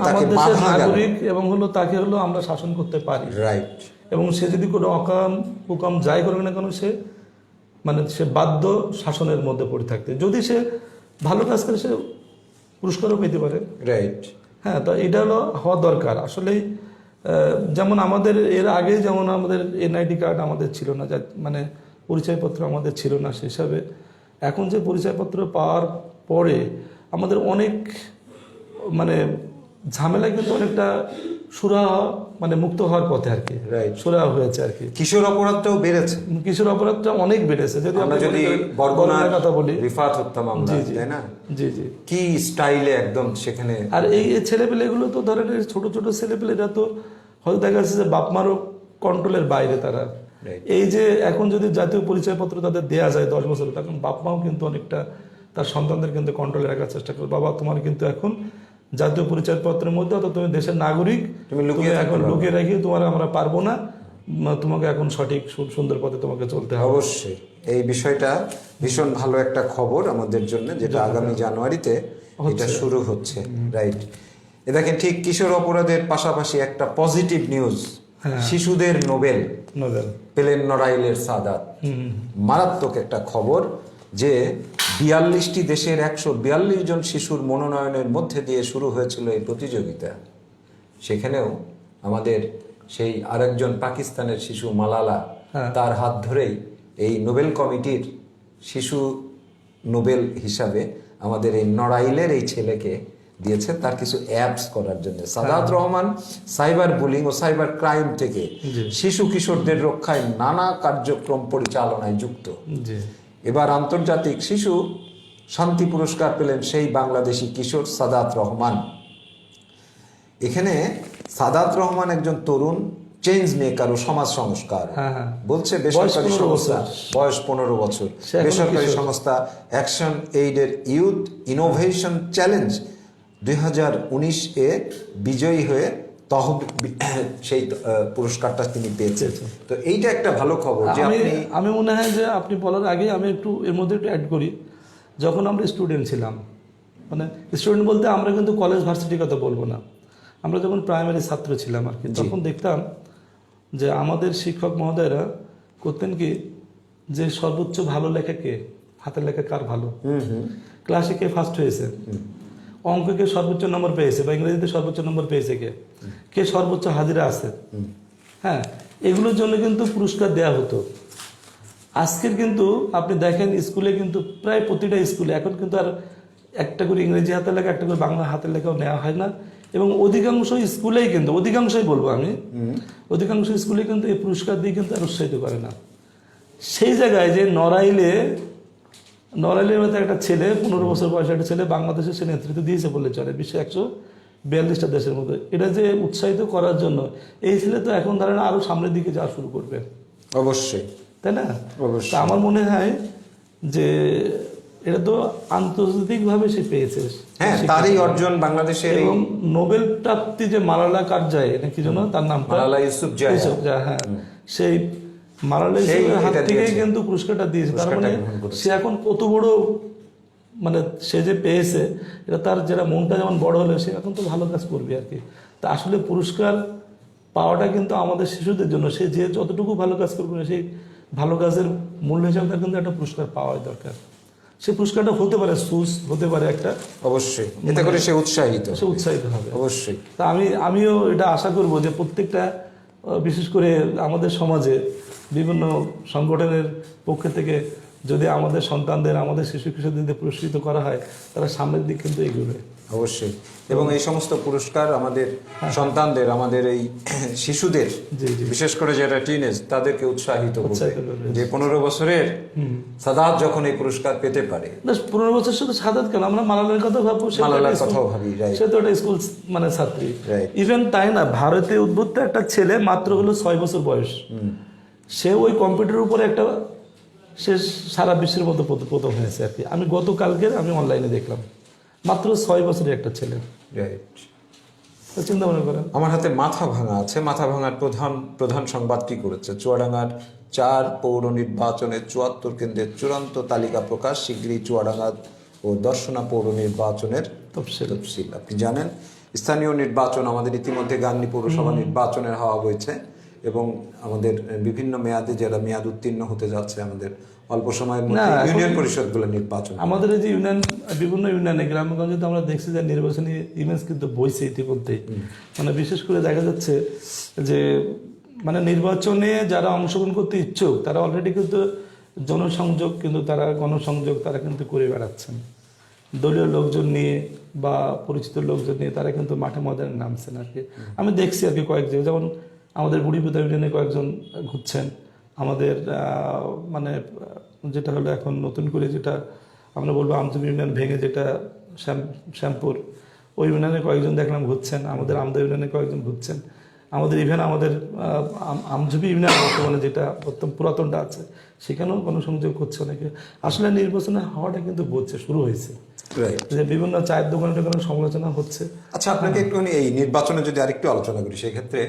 Speaker 1: তাকে বাধা গেল
Speaker 2: এবং তাকে আমরা শাসন করতে পারি,
Speaker 1: রাইট।
Speaker 2: এবং সে যদি কোনো অকাম কুকাম যাই করবে না কেন, সে বাধ্য শাসনের মধ্যে পড়ে থাকতে। যদি সে ভালো কাজ করে, সে পুরস্কারও পেতে পারে,
Speaker 1: রাইট।
Speaker 2: হ্যাঁ, তো এটা হওয়া দরকার আসলেই। যেমন আমাদের এর আগে যেমন আমাদের এনআইডি কার্ড আমাদের ছিল না, মানে পরিচয়পত্র আমাদের ছিল না, সে হিসাবে এখন যে পরিচয়পত্র পাওয়ার পরে আমাদের অনেক মানে ঝামেলা কিন্তু অনেকটা মুক্ত হওয়ার পথে আর কি, সুরাহা হয়েছে আর কি।
Speaker 1: কিশোর অপরাধটাও বেড়েছে,
Speaker 2: কিশোর অপরাধটা অনেক বেড়েছে। যদি
Speaker 1: আমরা বরগুনার কথা বলি, রিফাত হত্যা মামলা, তাই না? জি কি স্টাইলে একদম সেখানে।
Speaker 2: আর এই ছেলেপেলেগুলো তো ধরেন ছোট ছোট ছেলেপেলেরা তো হয়তো দেখা যাচ্ছে যে বাপ মারও কন্ট্রোলের বাইরে তারা। এই যে এখন যদি জাতীয় পরিচয়পত্র তাদের দেয়া যায় 10 বছর, তখন বাপ মাও কিন্তু অনেকটা তার সন্তানদের কিন্তু কন্ট্রোলে রাখার চেষ্টা করে। বাবা, তোমার কিন্তু এখন জাতীয় পরিচয়পত্রের মধ্যে, অত তুমি দেশের নাগরিক, তুমি এখন লুকিয়ে রাখি, তোমার আমরা পারবো না, তোমাকে এখন সঠিক সুন্দর পথে তোমাকে চলতে হবে।
Speaker 1: অবশ্যই এই বিষয়টা ভীষণ ভালো একটা খবর আমাদের জন্য, যেটা আগামী জানুয়ারিতে এটা শুরু হচ্ছে, রাইট। এ দেখেন, ঠিক কিশোর অপরাধের পাশাপাশি একটা পজিটিভ নিউজ, শিশুদের নোবেল
Speaker 2: নোবেল
Speaker 1: পেলেন নড়াইলের সাদাত। মারাত্মক একটা খবর যে 42টি দেশের 142 জন শিশুর মনোনয়নের মধ্যে দিয়ে শুরু হয়েছিল এই প্রতিযোগিতা। সেখানেও আমাদের সেই আরেকজন পাকিস্তানের শিশু মালালা, তার হাত ধরেই এই নোবেল কমিটির শিশু নোবেল হিসাবে আমাদের এই নড়াইলের এই ছেলেকে দিয়েছে তার কিছু অ্যাপস করার জন্য। সাদাত রহমান সাইবার বুলিং ও সাইবার ক্রাইম থেকে শিশু কিশোরদের রক্ষায় নানা কার্যক্রম পরিচালনায় যুক্ত। এবার আন্তর্জাতিক শিশু শান্তি পুরস্কার পেলেন সেই বাংলাদেশি কিশোর সাদাত রহমান। এখানে সাদাত রহমান একজন তরুণ চেঞ্জ মেকার ও সমাজ সংস্কার। বলছে বেসরকারি সংস্থা, বয়স 15 বছর, বেসরকারি সংস্থা অ্যাকশন এইডের ইউথ ইনোভেশন চ্যালেঞ্জ 2019 এ বিজয়ী হয়ে সেই পুরস্কারটা তিনি পেয়েছেন। তো এইটা একটা ভালো খবর যে
Speaker 2: আমি মনে হয় যে আপনি বলার আগে আমি একটু এর মধ্যে একটু অ্যাড করি। যখন আমরা স্টুডেন্ট ছিলাম, মানে স্টুডেন্ট বলতে আমরা কিন্তু কলেজ ভার্সিটির কথা বলবো না, আমরা যখন প্রাইমারি ছাত্র ছিলাম আর কি, তখন দেখতাম যে আমাদের শিক্ষক মহোদয়রা করতেন কি, যে সর্বোচ্চ ভালো লেখা কে, হাতের লেখা কার ভালো, ক্লাসে কে ফার্স্ট হয়েছে, অঙ্কে কে সর্বোচ্চ নম্বর পেয়েছে বা ইংরেজিতে সর্বোচ্চ নম্বর পেয়েছে, কে সর্বোচ্চ হাজিরা আছে, হ্যাঁ, এগুলোর জন্য কিন্তু পুরস্কার দেওয়া হতো। আজকের কিন্তু আপনি দেখেন স্কুলে কিন্তু প্রায় প্রতিটা স্কুলে এখন কিন্তু আর একটা করে ইংরেজি হাতের লেখা, একটা করে বাংলা হাতের লেখাও নেওয়া হয় না। এবং অধিকাংশ স্কুলেই কিন্তু, অধিকাংশই বলবো আমি, অধিকাংশ স্কুলে কিন্তু এই পুরস্কার দিয়ে কিন্তু আর উৎসাহিত করে না। সেই জায়গায় যে নড়াইলের মধ্যে একটা ছেলে, 15 বছর বয়সে একটা ছেলে বাংলাদেশে সে নেতৃত্ব দিয়েছে বললে চলে, বিশ্বে 142টা দেশের মধ্যে। এটা যে উৎসাহিত করার জন্য এই ছেলে তো এখন ধরেন আরো সামনের দিকে যাওয়া শুরু করবে,
Speaker 1: অবশ্যই,
Speaker 2: তাই না?
Speaker 1: অবশ্যই।
Speaker 2: আমার মনে হয় যে এটা তো আন্তর্জাতিকভাবে সে পেয়েছে,
Speaker 1: হ্যাঁ, তারই অর্জন বাংলাদেশের।
Speaker 2: এবং নোবেল প্রাপ্তি যে মালালা কারজাই, এটা কি জানো তার নাম,
Speaker 1: মালালা ইউসুফজাই,
Speaker 2: হ্যাঁ, সেই মালালা ইউসুফের হাত থেকেই কিন্তু পুরস্কারটা দিয়েছে। তার মানে সে এখন কত বড়, মানে সে যে পেয়েছে এটা তার যেটা মনটা যেমন বড় হলো, সে এখন তো ভালো কাজ করবে আর কি। তা আসলে পুরস্কার পাওয়াটা কিন্তু আমাদের শিশুদের জন্য, সে যে যতটুকু ভালো কাজ করবে সেই ভালো কাজের মূল্য হিসাবে তার কিন্তু একটা পুরস্কার পাওয়াই দরকার। সে পুরস্কারটা হতে পারে সুস, হতে পারে একটা,
Speaker 1: অবশ্যই এতে করে সে উৎসাহিত
Speaker 2: হবে
Speaker 1: অবশ্যই।
Speaker 2: তা আমিও এটা আশা করব যে প্রত্যেকটা, বিশেষ করে আমাদের সমাজে বিভিন্ন সংগঠনের পক্ষ থেকে যদি আমাদের সন্তানদের, আমাদের শিশু কিশোরদের পুরস্কৃত করা হয়, তারা সামনের দিক কিন্তু এগোবে
Speaker 1: অবশ্যই। এবং এই সমস্ত পুরস্কার আমাদের সন্তানদের, আমাদের এই শিশুদের, বিশেষ করে যারা টিনেজ, তাদেরকে উৎসাহিত করবে যে 15 বছরের সাদাত যখন এই পুরস্কার পেতে পারে।
Speaker 2: 15 বছর শুধু সাদাত কেন, আমরা মালালার কথা ভাববো,
Speaker 1: মালালার কথাও ভাবি,
Speaker 2: সে তো একটা স্কুল মানে ছাত্রী। ইভেন তাই না, ভারতে উদ্ভূত একটা ছেলে মাত্র হলো 6 বছর বয়স, সে ওই কম্পিউটারের উপরে একটা, সে সারা বিশ্বের মধ্যে প্রথম হয়েছে আর কি। আমি গতকালকে আমি অনলাইনে দেখলাম, মাত্র 6 বছরের একটা ছেলে। চিন্তা মনে করেন,
Speaker 1: আমার হাতে মাথা ভাঙা আছে। মাথা ভাঙার প্রধান সংবাদটি করেছে চুয়াডাঙ্গার 4 পৌর নির্বাচনের 74 কেন্দ্রের চূড়ান্ত তালিকা প্রকাশ, শীঘ্রই চুয়াডাঙ্গা ও দর্শনা পৌর নির্বাচনের তফসিল। আপনি জানেন স্থানীয় নির্বাচন আমাদের ইতিমধ্যে গাংনী পৌরসভা নির্বাচনের হাওয়া বইছে এবং আমাদের বিভিন্ন মেয়াদে যারা মেয়াদ উত্তীর্ণ হতে যাচ্ছে, আমাদের অল্প সময়ের মধ্যে ইউনিয়ন পরিষদগুলো নির্বাচন।
Speaker 2: আমাদের এই যে বিভিন্ন ইউনিয়নে গ্রামগঞ্জে তো আমরা দেখছি যে নির্বাচনী ইমেজ কিন্তু বইছে ইতিমধ্যেই। মানে বিশেষ করে দেখা যাচ্ছে যে মানে নির্বাচনে যারা অংশগ্রহণ করতে ইচ্ছুক তারা অলরেডি কিন্তু জনসংযোগ, কিন্তু তারা গণসংযোগ তারা কিন্তু করে বেড়াচ্ছেন, দলীয় লোকজন নিয়ে বা পরিচিত লোকজন নিয়ে তারা কিন্তু মাঠে ময়দানে নামছেন আর কি। আমি দেখছি আর কি কয়েক জায়গায়, যেমন আমাদের বুড়িপোতা ইউনিয়নে কয়েকজন ঘুরছেন, আমাদের মানে যেটা হলো এখন নতুন করে যেটা আমরা বলবো আমজুবি ইউনিয়ন ভেঙে যেটা শ্যামপুর, ওই ইউনিয়নে কয়েকজন দেখলাম ঘুরছেন, আমাদের আমদা ইউনিয়নে কয়েকজন ঘুরছেন, আমাদের ইভেন আমাদের আমজুবি ইউনিয়ন বর্তমানে যেটা প্রথম পুরাতনটা আছে সেখানেও গণসংযোগ করছে অনেকে। আসলে নির্বাচনে হওয়াটা কিন্তু বলছে শুরু হয়েছে, যে বিভিন্ন চায়ের দোকানে টোকানে সমালোচনা হচ্ছে।
Speaker 1: আচ্ছা, আপনাকে একটুখানি এই নির্বাচনে যদি আরেকটু আলোচনা করি, সেক্ষেত্রে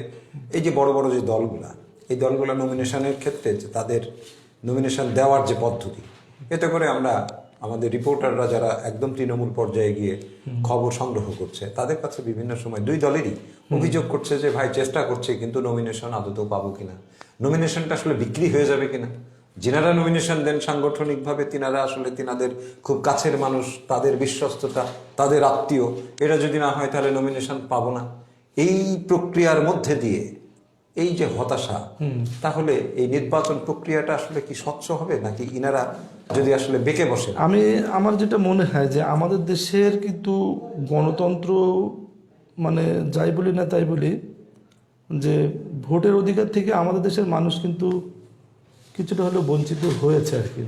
Speaker 1: এই যে বড় বড় যে দলগুলা, এই দলগুলা নমিনেশনের ক্ষেত্রে যে তাদের নমিনেশন দেওয়ার যে পদ্ধতি, এতে করে আমরা আমাদের রিপোর্টাররা যারা একদম তৃণমূল পর্যায়ে গিয়ে খবর সংগ্রহ করছে, তাদের কাছে বিভিন্ন সময় দুই দলেরই অভিযোগ করছে যে ভাই চেষ্টা করছে কিন্তু নমিনেশন আদতেও পাবো কিনা, নমিনেশনটা আসলে বিক্রি হয়ে যাবে কিনা, যিনারা নমিনেশন দেন সাংগঠনিকভাবে তিনারা আসলে তিনাদের খুব কাছের মানুষ, তাদের বিশ্বস্ততা, তাদের আত্মীয়, এটা যদি না হয় তাহলে নমিনেশন পাবো না। এই প্রক্রিয়ার মধ্যে দিয়ে এই যে হতাশা, তাহলে এই নির্বাচন প্রক্রিয়াটা আসলে কি স্বচ্ছ হবে নাকি ইনারা যদি আসলে বেঁকে বসে?
Speaker 2: আমার যেটা মনে হয় যে আমাদের দেশের কিন্তু গণতন্ত্র মানে যাই বলি না তাই বলি, যে ভোটের অধিকার থেকে আমাদের দেশের মানুষ কিন্তু কিছুটা হলেও বঞ্চিত হয়েছে আর কি,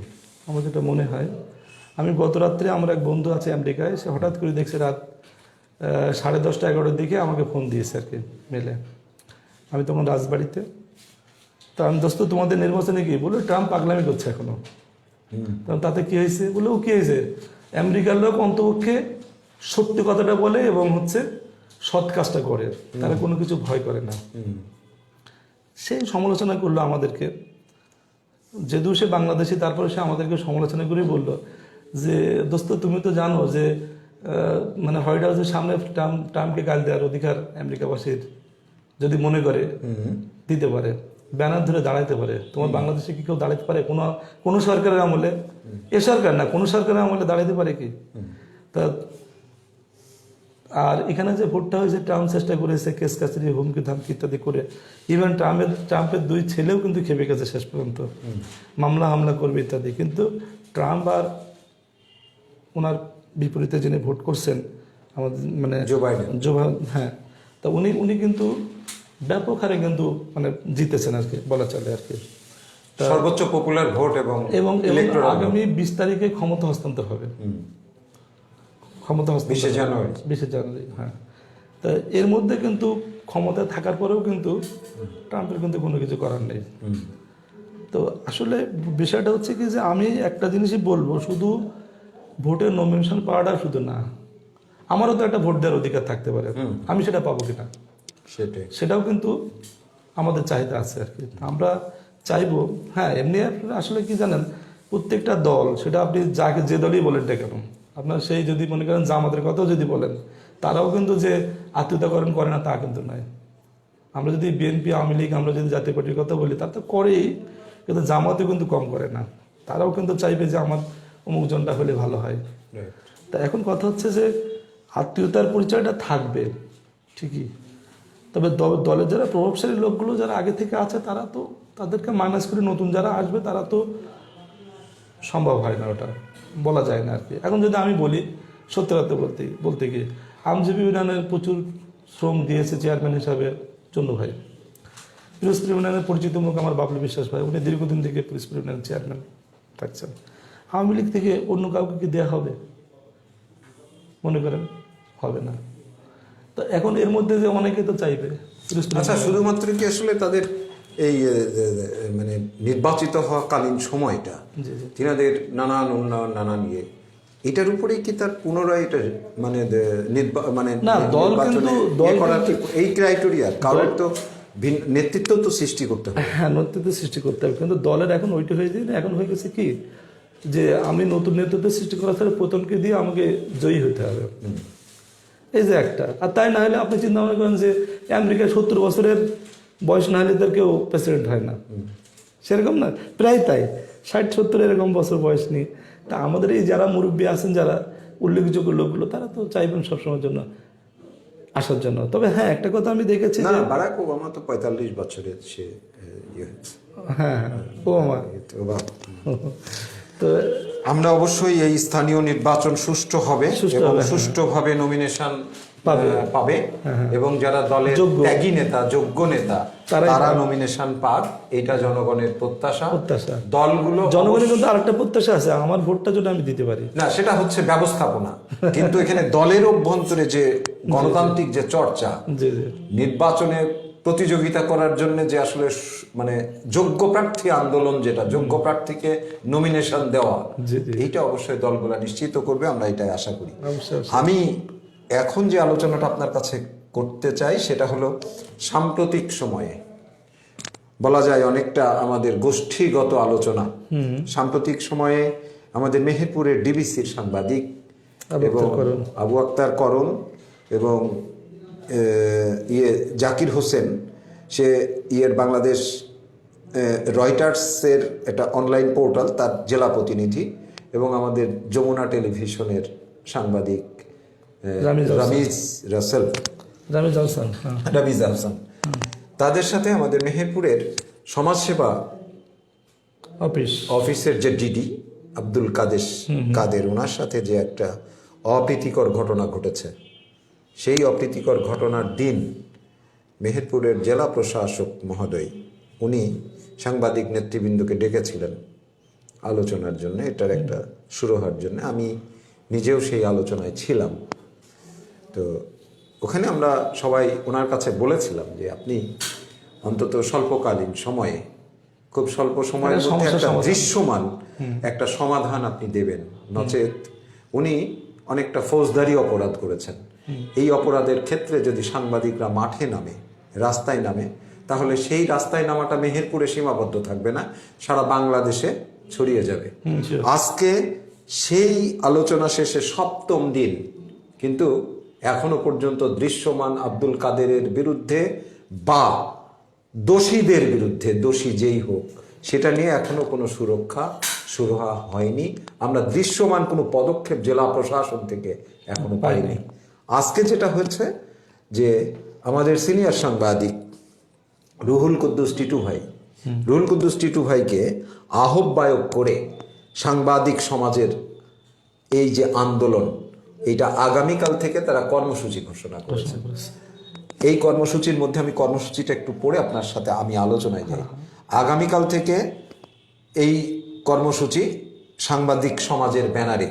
Speaker 2: আমার যেটা মনে হয়। আমি গত রাত্রে আমার এক বন্ধু আছে আমেরিকায়, সে হঠাৎ করে দেখছে রাত 10:30 11টার দিকে আমাকে ফোন দিয়েছে আর কি মেলে। আমি তখন রাজবাড়িতে, তা আমি দোস্ত তোমাদের নির্বাচনে কি বলে, ট্রাম্প পাগলামি করছে এখনো। তখন তাতে কি হয়েছে বলে, ও কি হয়েছে, আমেরিকার লোক অন্তপক্ষে সত্যি কথাটা বলে এবং হচ্ছে সৎ কাজটা করে, তারা কোনো কিছু ভয় করে না। সেই সমালোচনা করলো আমাদেরকে, যেহেতু সে বাংলাদেশি, তারপরে সে আমাদেরকে সমালোচনা করেই বললো যে দোস্ত তুমি তো জানো যে মানে হোয়াইট হাউসের সামনে ট্রাম্পকে গাল দেওয়ার অধিকার আমেরিকাবাসীর যদি মনে করে দিতে পারে, ব্যানার ধরে দাঁড়াইতে পারে। তোমার বাংলাদেশে কি কেউ দাঁড়াতে পারে কোনো সরকারের আমলে? এ সরকার না, কোনো সরকারের আমলে দাঁড়াইতে পারে কি? তা আর এখানে যে ভোটটা হয়েছে, ট্রাম্প চেষ্টা করেছে কেস কাছারি, হুমকি ধামকি ইত্যাদি করে, ইভেন ট্রাম্পের 2 ছেলেও কিন্তু খেপে গেছে শেষ পর্যন্ত, মামলা হামলা করবে ইত্যাদি। কিন্তু ট্রাম্প আর ওনার বিপরীতে যিনি ভোট করছেন আমাদের মানে হ্যাঁ, তা উনি কিন্তু ব্যাপক হারে কিন্তু মানে জিতেছেন আর কি, বলা চলে আর কি।
Speaker 1: সর্বোচ্চ পপুলার ভোট এবং
Speaker 2: আগামী 20 তারিখে ক্ষমতা হস্তান্তর হবে। ক্ষমতা হস্তান্তর 20 জানুয়ারি, হ্যাঁ। তা এর মধ্যে কিন্তু ক্ষমতায় থাকার পরেও কিন্তু ট্রাম্পের কিন্তু কোনো কিছু করার নেই। তো আসলে বিষয়টা হচ্ছে কি যে আমি একটা জিনিসই বলবো, শুধু ভোটের নমিনেশন পাওয়াটা শুধু না, আমারও তো একটা ভোট দেওয়ার অধিকার থাকতে পারে, আমি সেটা পাবো কিনা সেটাও কিন্তু আমাদের চাহিদা আছে আর কি। আমরা চাইবো, হ্যাঁ এমনি আসলে কি জানেন, প্রত্যেকটা দল, সেটা আপনি যাকে যে দলই বলেন না কেন, আপনার সেই যদি মনে করেন জামাতের কথাও যদি বলেন, তারাও কিন্তু যে আত্মীয়তাকরণ করে না তা কিন্তু নয়। আমরা যদি বিএনপি, আওয়ামী লীগ, আমরা যদি জাতীয় পার্টির কথা বলি, তারা তো করেই, কিন্তু জামাতে কিন্তু কম করে না, তারাও কিন্তু চাইবে যে আমার অমুকজনটা হলে ভালো হয়। তা এখন কথা হচ্ছে যে আত্মীয়তার পরিচয়টা থাকবে ঠিকই, তবে দলের যারা প্রভাবশালী লোকগুলো যারা আগে থেকে আছে, তারা তো তাদেরকে মাইনাস করে নতুন যারা আসবে তারা তো সম্ভব হয় না, ওটা বলা যায় না আর কি। এখন যদি আমি বলি সত্যি কথা বলতে গিয়ে, আমজীবী ইউনিয়নের প্রচুর শ্রম দিয়েছে চেয়ারম্যান হিসাবে চন্দ্র ভাই, পিরোজপুর ইউনিয়নের পরিচিত মুখ আমার বাবলু বিশ্বাস ভাই, উনি দীর্ঘদিন থেকে পিরোজপুর ইউনিয়নের চেয়ারম্যান থাকছেন। আওয়ামী লীগ থেকে অন্য কাউকে কি দেওয়া হবে মনে করেন? হবে না। তো এখন এর মধ্যে যে অনেকে তো চাইবে।
Speaker 1: আচ্ছা, শুধুমাত্র কি আসলে তাদের এই মানে নির্বাচিত হওয়াকালীন সময়টা, তিনাদের নানান উন্নয়ন, নানান এটার উপরেই কি তার পুনরায় এটা মানে
Speaker 2: না, দল কিন্তু
Speaker 1: এই ক্রাইটেরিয়া, কারণ তো নেতৃত্ব তো সৃষ্টি করতে হবে।
Speaker 2: হ্যাঁ, নেতৃত্ব সৃষ্টি করতে হবে, কিন্তু দলের এখন ওইটা হয়ে যায় না। এখন হয়ে গেছে কি যে আমি নতুন নেতৃত্ব সৃষ্টি করার ছাড়া প্রথমকে দিয়ে আমাকে জয়ী হতে হবে, এই যে একটা। আর তাই না হলে আপনি চিন্তা ভাবনা করেন যে আমেরিকায় 70 বছরের বয়স না হলে তার কেউ প্রেসিডেন্ট হয় না, সেরকম না, প্রায় তাই 60-70 এরকম বছর বয়স নিয়ে। তা আমাদের এই যারা মুরব্বী আছেন, যারা উল্লেখযোগ্য লোকগুলো, তারা তো চাইবেন সবসময়ের জন্য আসার জন্য। তবে হ্যাঁ, একটা কথা আমি দেখেছি যে
Speaker 1: বারাক ওবামা তো 45 বছরের, সে
Speaker 2: হ্যাঁ ওবামা। তো
Speaker 1: আমরা অবশ্যই এই স্থানীয় নির্বাচন সুষ্ঠু হবে এবং সুষ্ঠুভাবে নমিনেশন পাবে এবং যারা দলের ত্যাগী নেতা, যোগ্য নেতা, তারা নমিনেশন পাক, এটা জনগণের প্রত্যাশা। দলগুলো,
Speaker 2: জনগণের কিন্তু আরেকটা প্রত্যাশা আছে, আমার ভোটটা যদি আমি দিতে পারি।
Speaker 1: না, সেটা হচ্ছে ব্যবস্থাপনা, কিন্তু এখানে দলের অভ্যন্তরে যে গণতান্ত্রিক যে চর্চা, নির্বাচনে প্রতিযোগিতা করার জন্য যে আসলে মানে যোগ্য প্রার্থী আন্দোলন, যেটা যোগ্য প্রার্থীকে নমিনেশন দেওয়া, এইটা অবশ্যই দলগুলা নিশ্চিত করবে, আমরা এটাই আশা করি। আমি এখন যে আলোচনাটা আপনার কাছে করতে চাই সেটা হলো সাম্প্রতিক সময়ে বলা যায় অনেকটা আমাদের গোষ্ঠীগত আলোচনা। সাম্প্রতিক সময়ে আমাদের মেহেরপুরের ডিবিসির সাংবাদিক এবং আবু আক্তার করণ এবং জাকির হোসেন, সে বাংলাদেশ রয়টার্সের একটা অনলাইন পোর্টাল, তার জেলা প্রতিনিধি এবং আমাদের যমুনা টেলিভিশনের সাংবাদিক রামিজ রাসেল,
Speaker 2: রামিজ হাসান, হ্যাঁ।
Speaker 1: রামিজ হাসান, তাদের সাথে আমাদের মেহেরপুরের সমাজসেবা অফিসের যে ডিডি আব্দুল কাদের ওনার সাথে যে একটা অপ্রীতিকর ঘটনা ঘটেছে, সেই অপ্রীতিকর ঘটনার দিন মেহেরপুরের জেলা প্রশাসক মহোদয় উনি সাংবাদিক নেতৃবৃন্দকে ডেকেছিলেন আলোচনার জন্য, এটার একটা সুরাহার জন্য। আমি নিজেও সেই আলোচনায় ছিলাম। তো ওখানে আমরা সবাই ওনার কাছে বলেছিলাম যে আপনি অন্তত স্বল্পকালীন সময়ে, খুব স্বল্প সময়ের মধ্যে একটা দৃশ্যমান একটা সমাধান আপনি দেবেন, নচেত উনি অনেকটা ফৌজদারি অপরাধ করেছেন। এই অপরাধের ক্ষেত্রে যদি সাংবাদিকরা মাঠে নামে, রাস্তায় নামে, তাহলে সেই রাস্তায় নামাটা মেহেরপুরে সীমাবদ্ধ থাকবে না, সারা বাংলাদেশে ছড়িয়ে যাবে। আজকে সেই আলোচনা শেষে 7ম দিন, কিন্তু এখনো পর্যন্ত দৃশ্যমান আব্দুল কাদেরের বিরুদ্ধে বা দোষীদের বিরুদ্ধে, দোষী যেই হোক, সেটা নিয়ে এখনো কোনো সুরাহা হয়নি। আমরা দৃশ্যমান কোনো পদক্ষেপ জেলা প্রশাসন থেকে এখনো পাইনি। আজকে যেটা হয়েছে যে আমাদের সিনিয়র সাংবাদিক রুহুল কুদ্দুস টিটু ভাইকে আহ্বায়ক করে সাংবাদিক সমাজের এই যে আন্দোলন, এইটা আগামীকাল থেকে তারা কর্মসূচি ঘোষণা করেছে। এই কর্মসূচির মধ্যে আমি কর্মসূচিটা একটু পড়ে আপনার সাথে আমি আলোচনায় যাই। আগামীকাল থেকে এই কর্মসূচি সাংবাদিক সমাজের ব্যানারে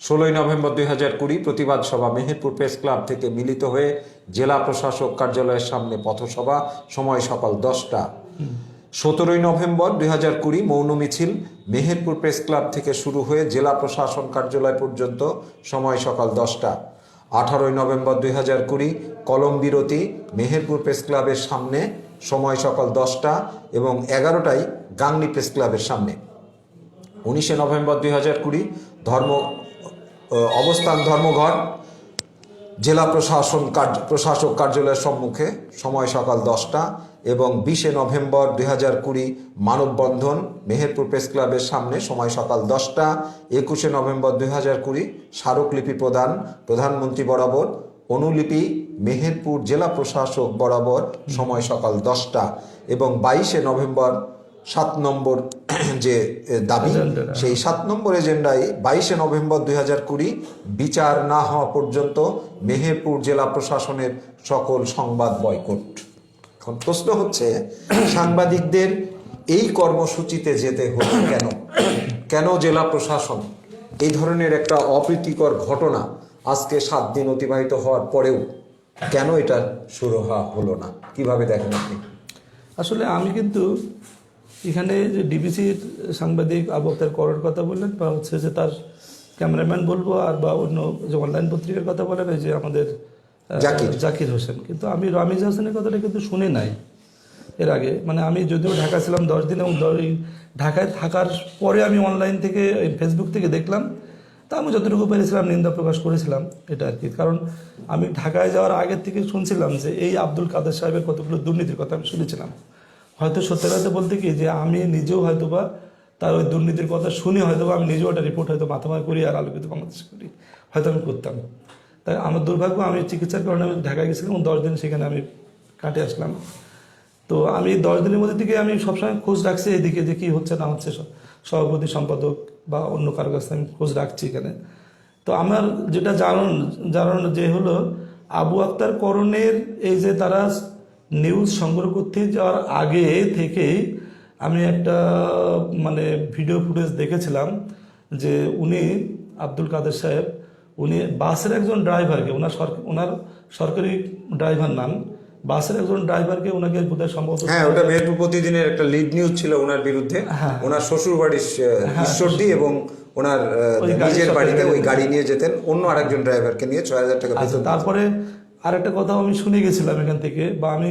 Speaker 1: 16ই নভেম্বর 2020 প্রতিবাদ সভা মেহেরপুর প্রেস ক্লাব থেকে মিলিত হয়ে জেলা প্রশাসক কার্যালয়ের সামনে পথসভা, সময় সকাল 10টা। 17ই নভেম্বর 2020 মৌন মিছিল মেহেরপুর প্রেস ক্লাব থেকে শুরু হয়ে জেলা প্রশাসন কার্যালয় পর্যন্ত, সময় সকাল 10টা। 18ই নভেম্বর 2020 কলম বিরতি মেহেরপুর প্রেস ক্লাবের সামনে, সময় সকাল 10টা এবং 11টায় গাংনী প্রেস ক্লাবের সামনে। 19শে নভেম্বর 2020 অবস্থান ধর্মঘট জেলা প্রশাসক কার্যালয়ের সম্মুখে, সময় সকাল 10টা এবং 20শে নভেম্বর 2020 মানববন্ধন মেহেরপুর প্রেস ক্লাবের সামনে, সময় সকাল 10টা। 21শে নভেম্বর 2020 স্মারকলিপি প্রধানমন্ত্রী বরাবর, অনুলিপি মেহেরপুর জেলা প্রশাসক বরাবর, সময় সকাল 10টা এবং 22শে নভেম্বর 7 নম্বর যে দাবি, সেই 7 নম্বর এজেন্ডায় 22শে নভেম্বর 2020 বিচার না হওয়া পর্যন্ত মেহেরপুর জেলা প্রশাসনের সকল সংবাদ বয়কট। এখন প্রশ্ন হচ্ছে, সাংবাদিকদের এই কর্মসূচিতে যেতে হলো কেন জেলা প্রশাসন এই ধরনের একটা অপ্রীতিকর ঘটনা আজকে 7 দিন অতিবাহিত হওয়ার পরেও কেন এটা সুরাহা হলো না? কিভাবে দেখেন আপনি?
Speaker 2: আসলে আমি কিন্তু এখানে যে ডিবিসির সাংবাদিক আবু আক্তার করার কথা বললেন, বা হচ্ছে যে তার ক্যামেরাম্যান বলবো, আর বা অন্য যে অনলাইন পত্রিকার কথা বলেন, এই যে আমাদের জাকির হোসেন, কিন্তু আমি রামিজ হাসানের কথাটা কিন্তু শুনে নাই এর আগে। মানে আমি যদিও ঢাকা ছিলাম 10 দিন, এবং ঢাকায় থাকার পরে আমি অনলাইন থেকে, ফেসবুক থেকে দেখলাম, তা আমি যতটুকু পেরেছিলাম নিন্দা প্রকাশ করেছিলাম এটা আর কি। কারণ আমি ঢাকায় যাওয়ার আগের থেকে শুনছিলাম যে এই আব্দুল কাদের সাহেবের কতগুলো দুর্নীতির কথা আমি শুনেছিলাম। হয়তো সত্যি কথা বলতে কি, যে আমি নিজেও হয়তোবা তার ওই দুর্নীতির কথা শুনে হয়তোবা আমি নিজেও একটা রিপোর্ট হয়তো মাথামাথা করি আর আলোকিত বাংলাদেশ করি, হয়তো আমি করতাম। তাই আমার দুর্ভাগ্য, আমি চিকিৎসার কারণে আমি ঢাকায় গেছিলাম এবং 10 দিন সেখানে আমি কাটে আসলাম। তো আমি 10 দিনের মধ্যে থেকে আমি সবসময় খোঁজ রাখছি এদিকে যে কী হচ্ছে না হচ্ছে, সভাপতি সম্পাদক বা অন্য কারো কাছে আমি খোঁজ রাখছি এখানে। তো আমার যেটা জানানো যে হলো, আবু আক্তার করণের এই যে তারা নিউজ সংগ্রহ করতে যাওয়ার আগে থেকেই আমি একটা মানে ভিডিও ফুটেজ দেখেছিলাম যে উনি আব্দুল কাদের সাহেব, উনি বাসের একজন ড্রাইভারকে, ওনার সরকারি ড্রাইভার নাম, বাসের একজন ড্রাইভারকে ওনাকে বোধহয় সম্ভবত,
Speaker 1: হ্যাঁ, ওটা মেহেরপুর প্রতিদিনের একটা লিড নিউজ ছিল ওনার বিরুদ্ধে। ওনার শ্বশুর বাড়ির ঈশ্বরদী এবং ওনার নিজের বাড়িতে ওই গাড়ি নিয়ে যেতেন অন্য আরেকজন ড্রাইভারকে নিয়ে 6000 টাকা বেতন।
Speaker 2: তারপরে আরেকটা কথাও আমি শুনে গেছিলাম এখান থেকে, বা আমি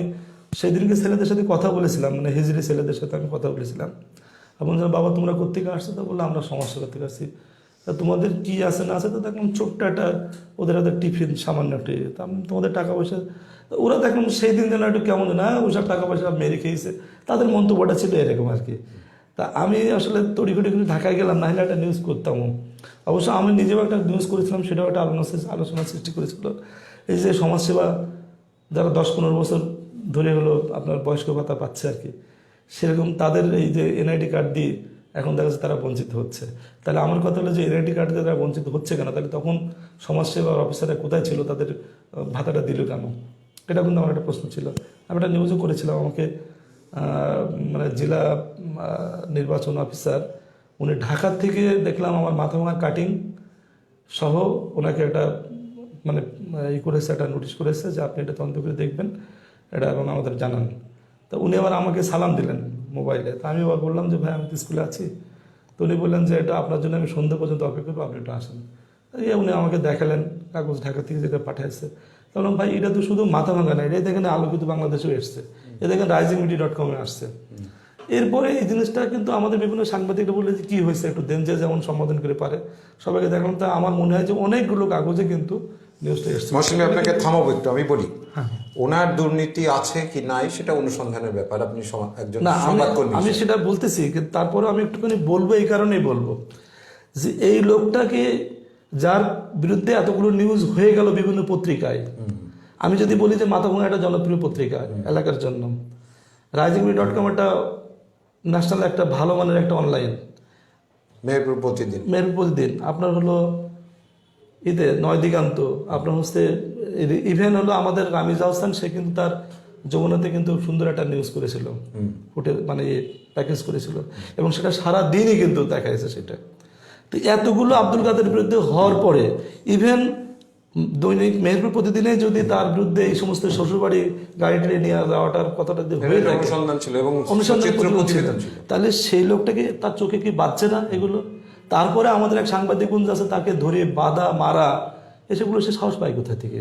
Speaker 2: সেদিনকে ছেলেদের সাথে কথা বলেছিলাম, মানে হিজড়ি ছেলেদের সাথে আমি কথা বলেছিলাম। এবং বাবা তোমরা কোথেকে আসছো? তো বললো আমরা সমস্যা করতে আসছি। তা তোমাদের কি আছে না আছে? তো দেখলাম ছোট্ট একটা ওদের হাতে টিফিন, সামান্য একটু, তোমাদের টাকা পয়সা, ওরা দেখলাম সেই দিন যেন একটু কেমন না ওইসব টাকা পয়সা মেরে খেয়েছে, তাদের মন্তব্যটা ছিল এরকম আর কি। তা আমি আসলে তড়িঘড়ি করে ঢাকায় গেলাম, না হলে একটা নিউজ করতাম। অবশ্য আমি নিজেও একটা নিউজ করেছিলাম, সেটাও একটা আলোচনা সৃষ্টি করেছিল। এই যে সমাজসেবা যারা 10-15 বছর ধরে হলো আপনার বয়স্ক ভাতা পাচ্ছে আর কি, সেরকম তাদের এই যে এনআইডি কার্ড দিয়ে এখন দেখা যাচ্ছে তারা বঞ্চিত হচ্ছে। তাহলে আমার কথা হলো যে এনআইডি কার্ড দিয়ে তারা বঞ্চিত হচ্ছে কেন, তাহলে তখন সমাজসেবার অফিসাররা কোথায় ছিল, তাদের ভাতাটা দিল কেন? এটা কিন্তু আমার একটা প্রশ্ন ছিল। আমি একটা নিউজও করেছিলাম, আমাকে মানে জেলা নির্বাচন অফিসার উনি ঢাকার থেকে দেখলাম আমার মাথা ভাঙা কাটিং সহ ওনাকে একটা মানে ই করেছে, একটা নোটিশ করেছে যে আপনি এটা তদন্ত করে দেখবেন এটা এবং আমাদের জানান। তা উনি আবার আমাকে সালাম দিলেন মোবাইলে। তা আমি আবার বললাম যে ভাই আমি তো স্কুলে আছি। তো উনি বললেন যে এটা আপনার জন্য আমি সন্ধ্যা পর্যন্ত অপেক্ষা করবো, আপনি একটু আসেন। উনি আমাকে দেখালেন কাগজ ঢাকা থেকে যেটা পাঠিয়েছে। বললাম ভাই এটা তো শুধু মাথা ভাঙা না, এটাই দেখেন আলোকিত বাংলাদেশেও এসছে, এ দেখেন risingmedia.com আসছে। এরপরে এই জিনিসটা কিন্তু আমাদের বিভিন্ন সাংবাদিকরা বলে যে কী হয়েছে একটু দেন, যে যেমন সম্বোধন করে পারে সবাইকে দেখলাম। তা আমার মনে হয় যে অনেকগুলো কাগজে কিন্তু নিউজটা এসছে।
Speaker 1: মহসিন ভাই, আপনাকে থামাবো একটু, আমি বলি ওনার দুর্নীতি আছে কি নাই সেটা অনুসন্ধানের ব্যাপার। আপনি একজন
Speaker 2: না,
Speaker 1: সংবাদকর্মী,
Speaker 2: আমি সেটা বলতেছি, কিন্তু তারপরে আমি একটুখানি বলবো, এই কারণেই বলবো যে এই লোকটাকে যার বিরুদ্ধে এতগুলো নিউজ হয়ে গেল বিভিন্ন পত্রিকায়, আমি যদি বলি যে মাথাভাঙা একটা জনপ্রিয় পত্রিকা এলাকার জন্য, risingmedia.com একটা ন্যাশনাল একটা ভালো মানের একটা অনলাইন,
Speaker 1: মেহেরপুর প্রতিদিন,
Speaker 2: আপনার হলো ঈদে 9 দিগান্ত, আপনার হচ্ছে ইভেন হলো আমাদের রামিজ আহসান, সে কিন্তু তার যমুনাতে কিন্তু সুন্দর একটা নিউজ করেছিল, হোটেল মানে প্যাকেজ করেছিল, এবং সেটা সারা দিনই কিন্তু দেখাইছে সেটা। তো এতগুলো আব্দুল কাদের বিরুদ্ধে হওয়ার পরে ইভেন দৈনিক মেহেরপুর প্রতিদিনে যদি তার বিরুদ্ধে এই সমস্ত শ্বশুরবাড়ি গাড়ি টাড়ি নিয়ে যাওয়াটার কথাটা হয়ে থাকে,
Speaker 1: অনুসন্ধান ছিল এবং
Speaker 2: তাহলে সেই লোকটাকে তার চোখে কি বাজছে না এগুলো? তারপরে আমাদের এক সাংবাদিক বন্ধু আছে, তাকে ধরে বাধা মারা এসবগুলো সে সাহস পায় কোথা থেকে?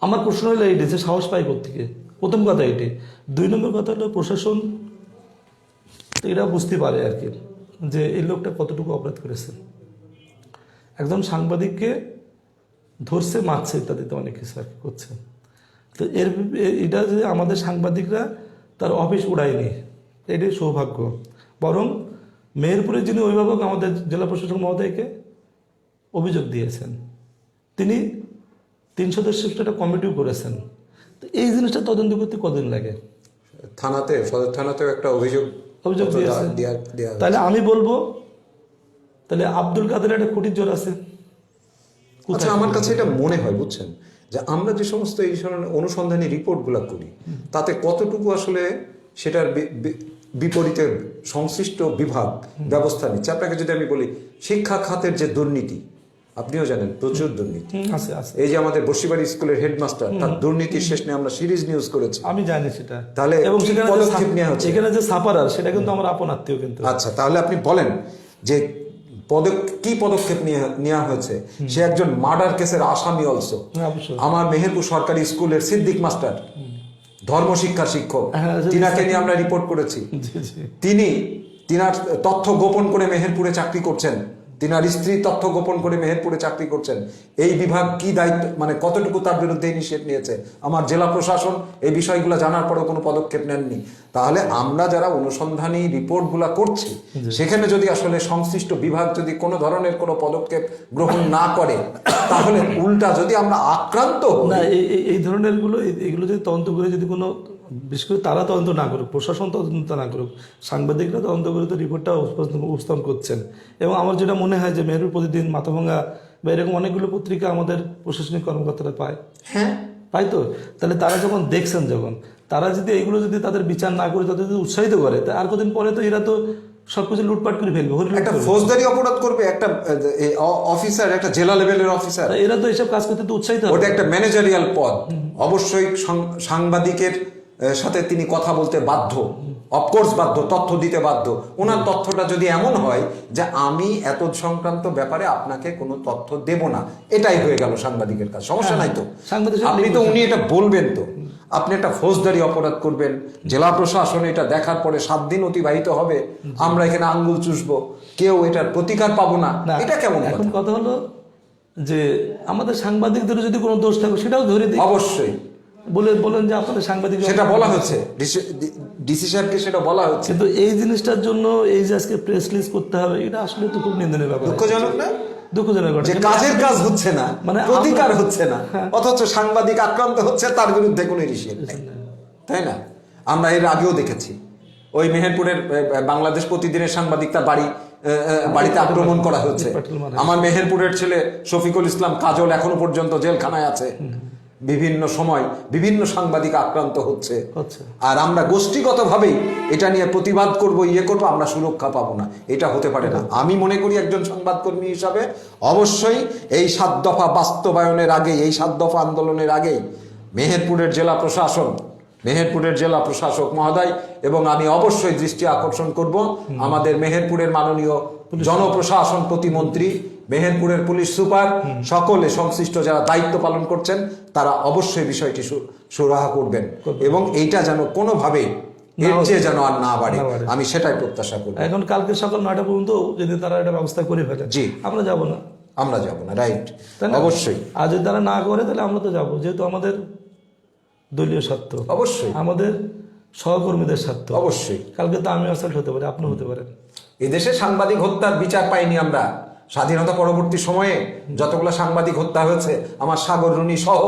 Speaker 2: আমার প্রশ্ন হলো এইটি, যে সাহস পায় কোথেকে? প্রথম কথা এটি। 2 নম্বর কথা হলো প্রশাসন এরা বুঝতে পারে আর কি যে এই লোকটা কতটুকু অপরাধ করেছে। একজন সাংবাদিককে ধরছে, মারছে, ইত্যাদিতে অনেক কিছু আর কি করছে। তো এটা যে আমাদের সাংবাদিকরা তার অফিস উড়ায়নি, এটাই সৌভাগ্য। বরং মেহেরপুরের যিনি অভিভাবক আমাদের জেলা প্রশাসক মহোদয়কে অভিযোগ দিয়েছেন, তিনি 3 সদস্যের একটা কমিটিও করেছেন। তো এই জিনিসটা তদন্ত করতে কদিন লাগে?
Speaker 1: থানাতে, সদর থানাতেও একটা অভিযোগ
Speaker 2: দিয়েছে। তাহলে আমি বলবো তাহলে আব্দুল কাদের একটা খুঁটির জোর আছে।
Speaker 1: আচ্ছা, আমার কাছে এটা মনে হয়, বুঝছেন, যে আমরা যে সমস্ত এই ধরনের অনুসন্ধানী রিপোর্টগুলো করি তাতে কতটুকু আসলে সেটার বিপরীতে সংশ্লিষ্ট বিভাগ ব্যবস্থা নিচ্ছে। আপনাকে যদি আমি বলি, শিক্ষা খাতের যে দুর্নীতি, আপনিও জানেন প্রচুর দুর্নীতি
Speaker 2: আছে।
Speaker 1: এই যে আমাদের বসিবাড়ি স্কুলের হেডমাস্টার, তার দুর্নীতির শেষ নিয়ে আমরা সিরিজ নিউজ করেছি,
Speaker 2: আমি জানি সেটা।
Speaker 1: তাহলে
Speaker 2: এবং
Speaker 1: সেখানে
Speaker 2: যে সাপারার, সেটা কিন্তু আমার আপন আত্মীয় কিন্তু।
Speaker 1: আচ্ছা, তাহলে আপনি বলেন যে কি পদক্ষেপ নেওয়া হয়েছে? সে একজন মার্ডার কেসের আসামি অলসো। আমার মেহেরপুর সরকারি স্কুলের সিদ্দিক মাস্টার, ধর্মশিক্ষা শিক্ষক, তিনাকে নিয়ে আমরা রিপোর্ট করেছি। তিনার তথ্য গোপন করে মেহেরপুরে চাকরি করছেন, তিনার স্ত্রী তথ্য গোপন করে মেহেরপুরে চাকরি করছেন। এই বিভাগ কি দায়িত্ব, মানে কতটুকু তার বিরুদ্ধে ইনিশিয়েট নিয়েছে? আমার জেলা প্রশাসন এই বিষয়গুলো জানার পরেও কোনো পদক্ষেপ নেননি। তাহলে আমরা যারা অনুসন্ধানী রিপোর্টগুলো করছি, সেখানে যদি আসলে সংশ্লিষ্ট বিভাগ যদি কোনো ধরনের কোনো পদক্ষেপ গ্রহণ না করে, তাহলে উল্টা যদি আমরা আক্রান্ত
Speaker 2: না, এই ধরনের এগুলো যদি তদন্ত করে যদি কোনো, বিশেষ করে তারা তদন্ত না করুক, প্রশাসন তদন্ত না করুক, সাংবাদিকরা তদন্ত করে তো রিপোর্টটা উপস্থাপন করছেন। এবং আমার যেটা মনে হয় যে মেহেরপুর প্রতিদিন, মাথাভাঙা বা এরকম অনেকগুলো পত্রিকা আমাদের প্রশাসনিক কর্মকর্তারা পায়।
Speaker 1: হ্যাঁ,
Speaker 2: পাই তো। তাহলে তারা যখন দেখছেন, যখন তারা যদি এইগুলো যদি তাদের বিচার না করে, তাদের যদি উৎসাহিত করে, তা আর কদিন পরে তো এরা তো সবকিছু লুটপাট করে ফেলবে,
Speaker 1: একটা ফৌজদারি অপরাধ করবে একটা অফিসার, একটা জেলা লেভেলের অফিসার।
Speaker 2: এরা তো এইসব কাজ করতে তো উৎসাহিত হবে।
Speaker 1: ওটা একটা ম্যানেজারিয়াল পদ, অবশ্যই সাংবাদিকের সাথে তিনি কথা বলতে বাধ্য, অফকোর্স বাধ্য, তথ্য দিতে বাধ্য। ওনার তথ্যটা যদি এমন হয় যে আমি এত সংক্রান্ত ব্যাপারে আপনাকে কোনো তথ্য দেব না, এটাই হয়ে গেল সাংবাদিকের কাজ, সমস্যা নাই তো। আপনি তো উনি এটা বলবেন তো, আপনি একটা ফৌজদারি অপরাধ করবেন, জেলা প্রশাসন এটা দেখার পরে 7 দিন অতিবাহিত হবে, আমরা এখানে আঙ্গুল চুষবো, কেউ এটার প্রতিকার পাবো না, এটা কেমন?
Speaker 2: এখন কথা হলো যে আমাদের সাংবাদিকদের যদি কোনো দোষ থাকে সেটাও ধরে দিই।
Speaker 1: অবশ্যই
Speaker 2: বলেন যে আপনাদের সাংবাদিক,
Speaker 1: সেটা বলা হচ্ছে ডিসি সাহেবকে, সেটা বলা হচ্ছে।
Speaker 2: কিন্তু এই জিনিসটার জন্য এই যে আজকে প্রেস রিলিজ করতে হবে, এটা আসলে তো খুব নিন্দনীয় ব্যাপার।
Speaker 1: দুঃখজনক না?
Speaker 2: দুঃখজনক ঘটনা।
Speaker 1: যে কাজের কাজ হচ্ছে না,
Speaker 2: মানে
Speaker 1: প্রতিকার হচ্ছে না, অথচ সাংবাদিক আক্রান্ত হচ্ছে, তার বিরুদ্ধে কোনো ইনিশিয়েটিভ নেই, তাই না? আমরা এর আগেও দেখেছি ওই মেহেরপুরের বাংলাদেশ প্রতিদিনের সাংবাদিক, তার বাড়িতে আক্রমণ করা হয়েছে। আমার মেহেরপুরের ছেলে শফিকুল ইসলাম কাজল এখনো পর্যন্ত জেলখানায় আছে। বিভিন্ন সময় বিভিন্ন সাংবাদিক আক্রান্ত হচ্ছে, আর আমরা গোষ্ঠীগতভাবেই এটা নিয়ে প্রতিবাদ করব, করব, আমরা সুরক্ষা পাবো না। এটা হতে পারে না। আমি মনে করি একজন সংবাদকর্মী হিসাবে অবশ্যই এই 7 দফা বাস্তবায়নের আগে, এই 7 দফা আন্দোলনের আগেই মেহেরপুরের জেলা প্রশাসক মহোদয় এবং আমি অবশ্যই দৃষ্টি আকর্ষণ করব আমাদের মেহেরপুরের মাননীয় জনপ্রশাসন প্রতিমন্ত্রী, মেহেরপুরের পুলিশ সুপার, সকলে সংশ্লিষ্ট যারা দায়িত্ব পালন করছেন তারা অবশ্যই বিষয়টি সুরাহা করবেন এবং এইটা যেন কোনোভাবে এর চেয়ে যেন আর না বাড়ে, আমি সেটাই প্রত্যাশা করব।
Speaker 2: এখন কালকে সকাল 9টা পর্যন্ত যদি তারা এটা ব্যবস্থা করে ফেলে,
Speaker 1: জি,
Speaker 2: আমরা যাব না,
Speaker 1: রাইট, অবশ্যই।
Speaker 2: আর যদি তারা না করে তাহলে আমরা তো যাবো, যেহেতু আমাদের দলীয় স্বার্থ, অবশ্যই আমাদের সহকর্মীদের স্বার্থ, অবশ্যই। কালকে তো আমি অ্যাসাল্ট হতে পারি, আপনি হতে পারেন।
Speaker 1: এদেশে সাংবাদিক হত্যার বিচার পাইনি আমরা। স্বাধীনতা পরবর্তী সময়ে যতগুলো সাংবাদিক হত্যা হয়েছে, আমার সাগর রুনি সহ,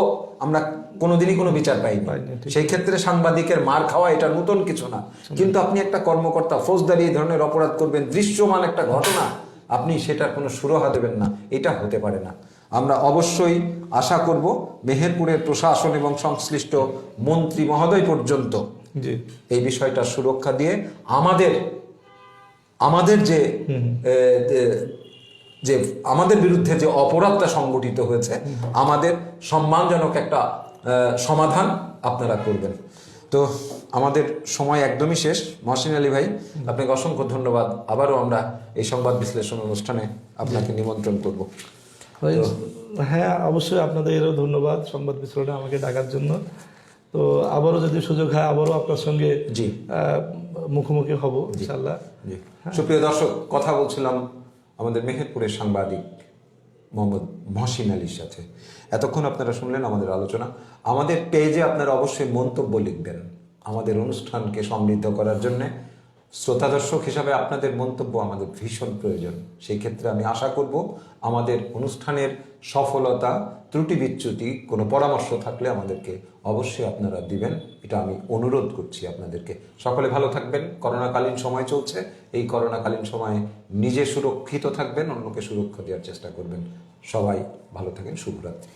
Speaker 1: আমরা কোনোদিনই কোনো বিচার পাইনি। সেই ক্ষেত্রে সাংবাদিকের মার খাওয়া এটা নতুন কিছু না, কিন্তু আপনি একটা কর্মকর্তা ফৌজদারি এই ধরনের অপরাধ করবেন, দৃশ্যমান একটা ঘটনা, আপনি সেটার কোনো সুরাহা দেবেন না, এটা হতে পারে না। আমরা অবশ্যই আশা করব মেহেরপুরের প্রশাসন এবং সংশ্লিষ্ট মন্ত্রী মহোদয় পর্যন্ত এই বিষয়টা সুরক্ষা দিয়ে আমাদের যে আমাদের বিরুদ্ধে যে অপরাধটা সংগঠিত হয়েছে, আমাদের সম্মানজনক একটা সমাধান আপনারা করবেন। তো আমাদের সময় একদমই শেষ। মহসিন আলী ভাই, আপনাকে অসংখ্য ধন্যবাদ। আবারও আমরা এই সংবাদ বিশ্লেষণ অনুষ্ঠানে আপনাকে নিমন্ত্রণ করব।
Speaker 2: হ্যাঁ, অবশ্যই আপনাদেরও ধন্যবাদ সংবাদ বিশ্লেষণে আমাকে ডাকার জন্য। তো আবারও যদি সুযোগ হয় আবারও আপনার সঙ্গে মুখোমুখি হব ইনশাআল্লাহ।
Speaker 1: সুপ্রিয় দর্শক, কথা বলছিলাম আমাদের মেহেরপুরের সাংবাদিক মোহাম্মদ মহসিন আলীর সাথে। এতক্ষণ আপনারা শুনলেন আমাদের আলোচনা। আমাদের পেজে আপনারা অবশ্যই মন্তব্য লিখবেন। আমাদের অনুষ্ঠানকে সমৃদ্ধ করার জন্যে শ্রোতা দর্শক হিসাবে আপনাদের মন্তব্য আমাদের ভীষণ প্রয়োজন। সেই ক্ষেত্রে আমি আশা করব আমাদের অনুষ্ঠানের সফলতা, ত্রুটি বিচ্যুতি, কোনো পরামর্শ থাকলে আমাদেরকে অবশ্যই আপনারা দিবেন, এটা আমি অনুরোধ করছি আপনাদেরকে। সকলে ভালো থাকবেন। করোনাকালীন সময় চলছে, এই করোনাকালীন সময়ে নিজে সুরক্ষিত থাকবেন, অন্যকে সুরক্ষা দেওয়ার চেষ্টা করবেন। সবাই ভালো থাকেন। শুভরাত্রি।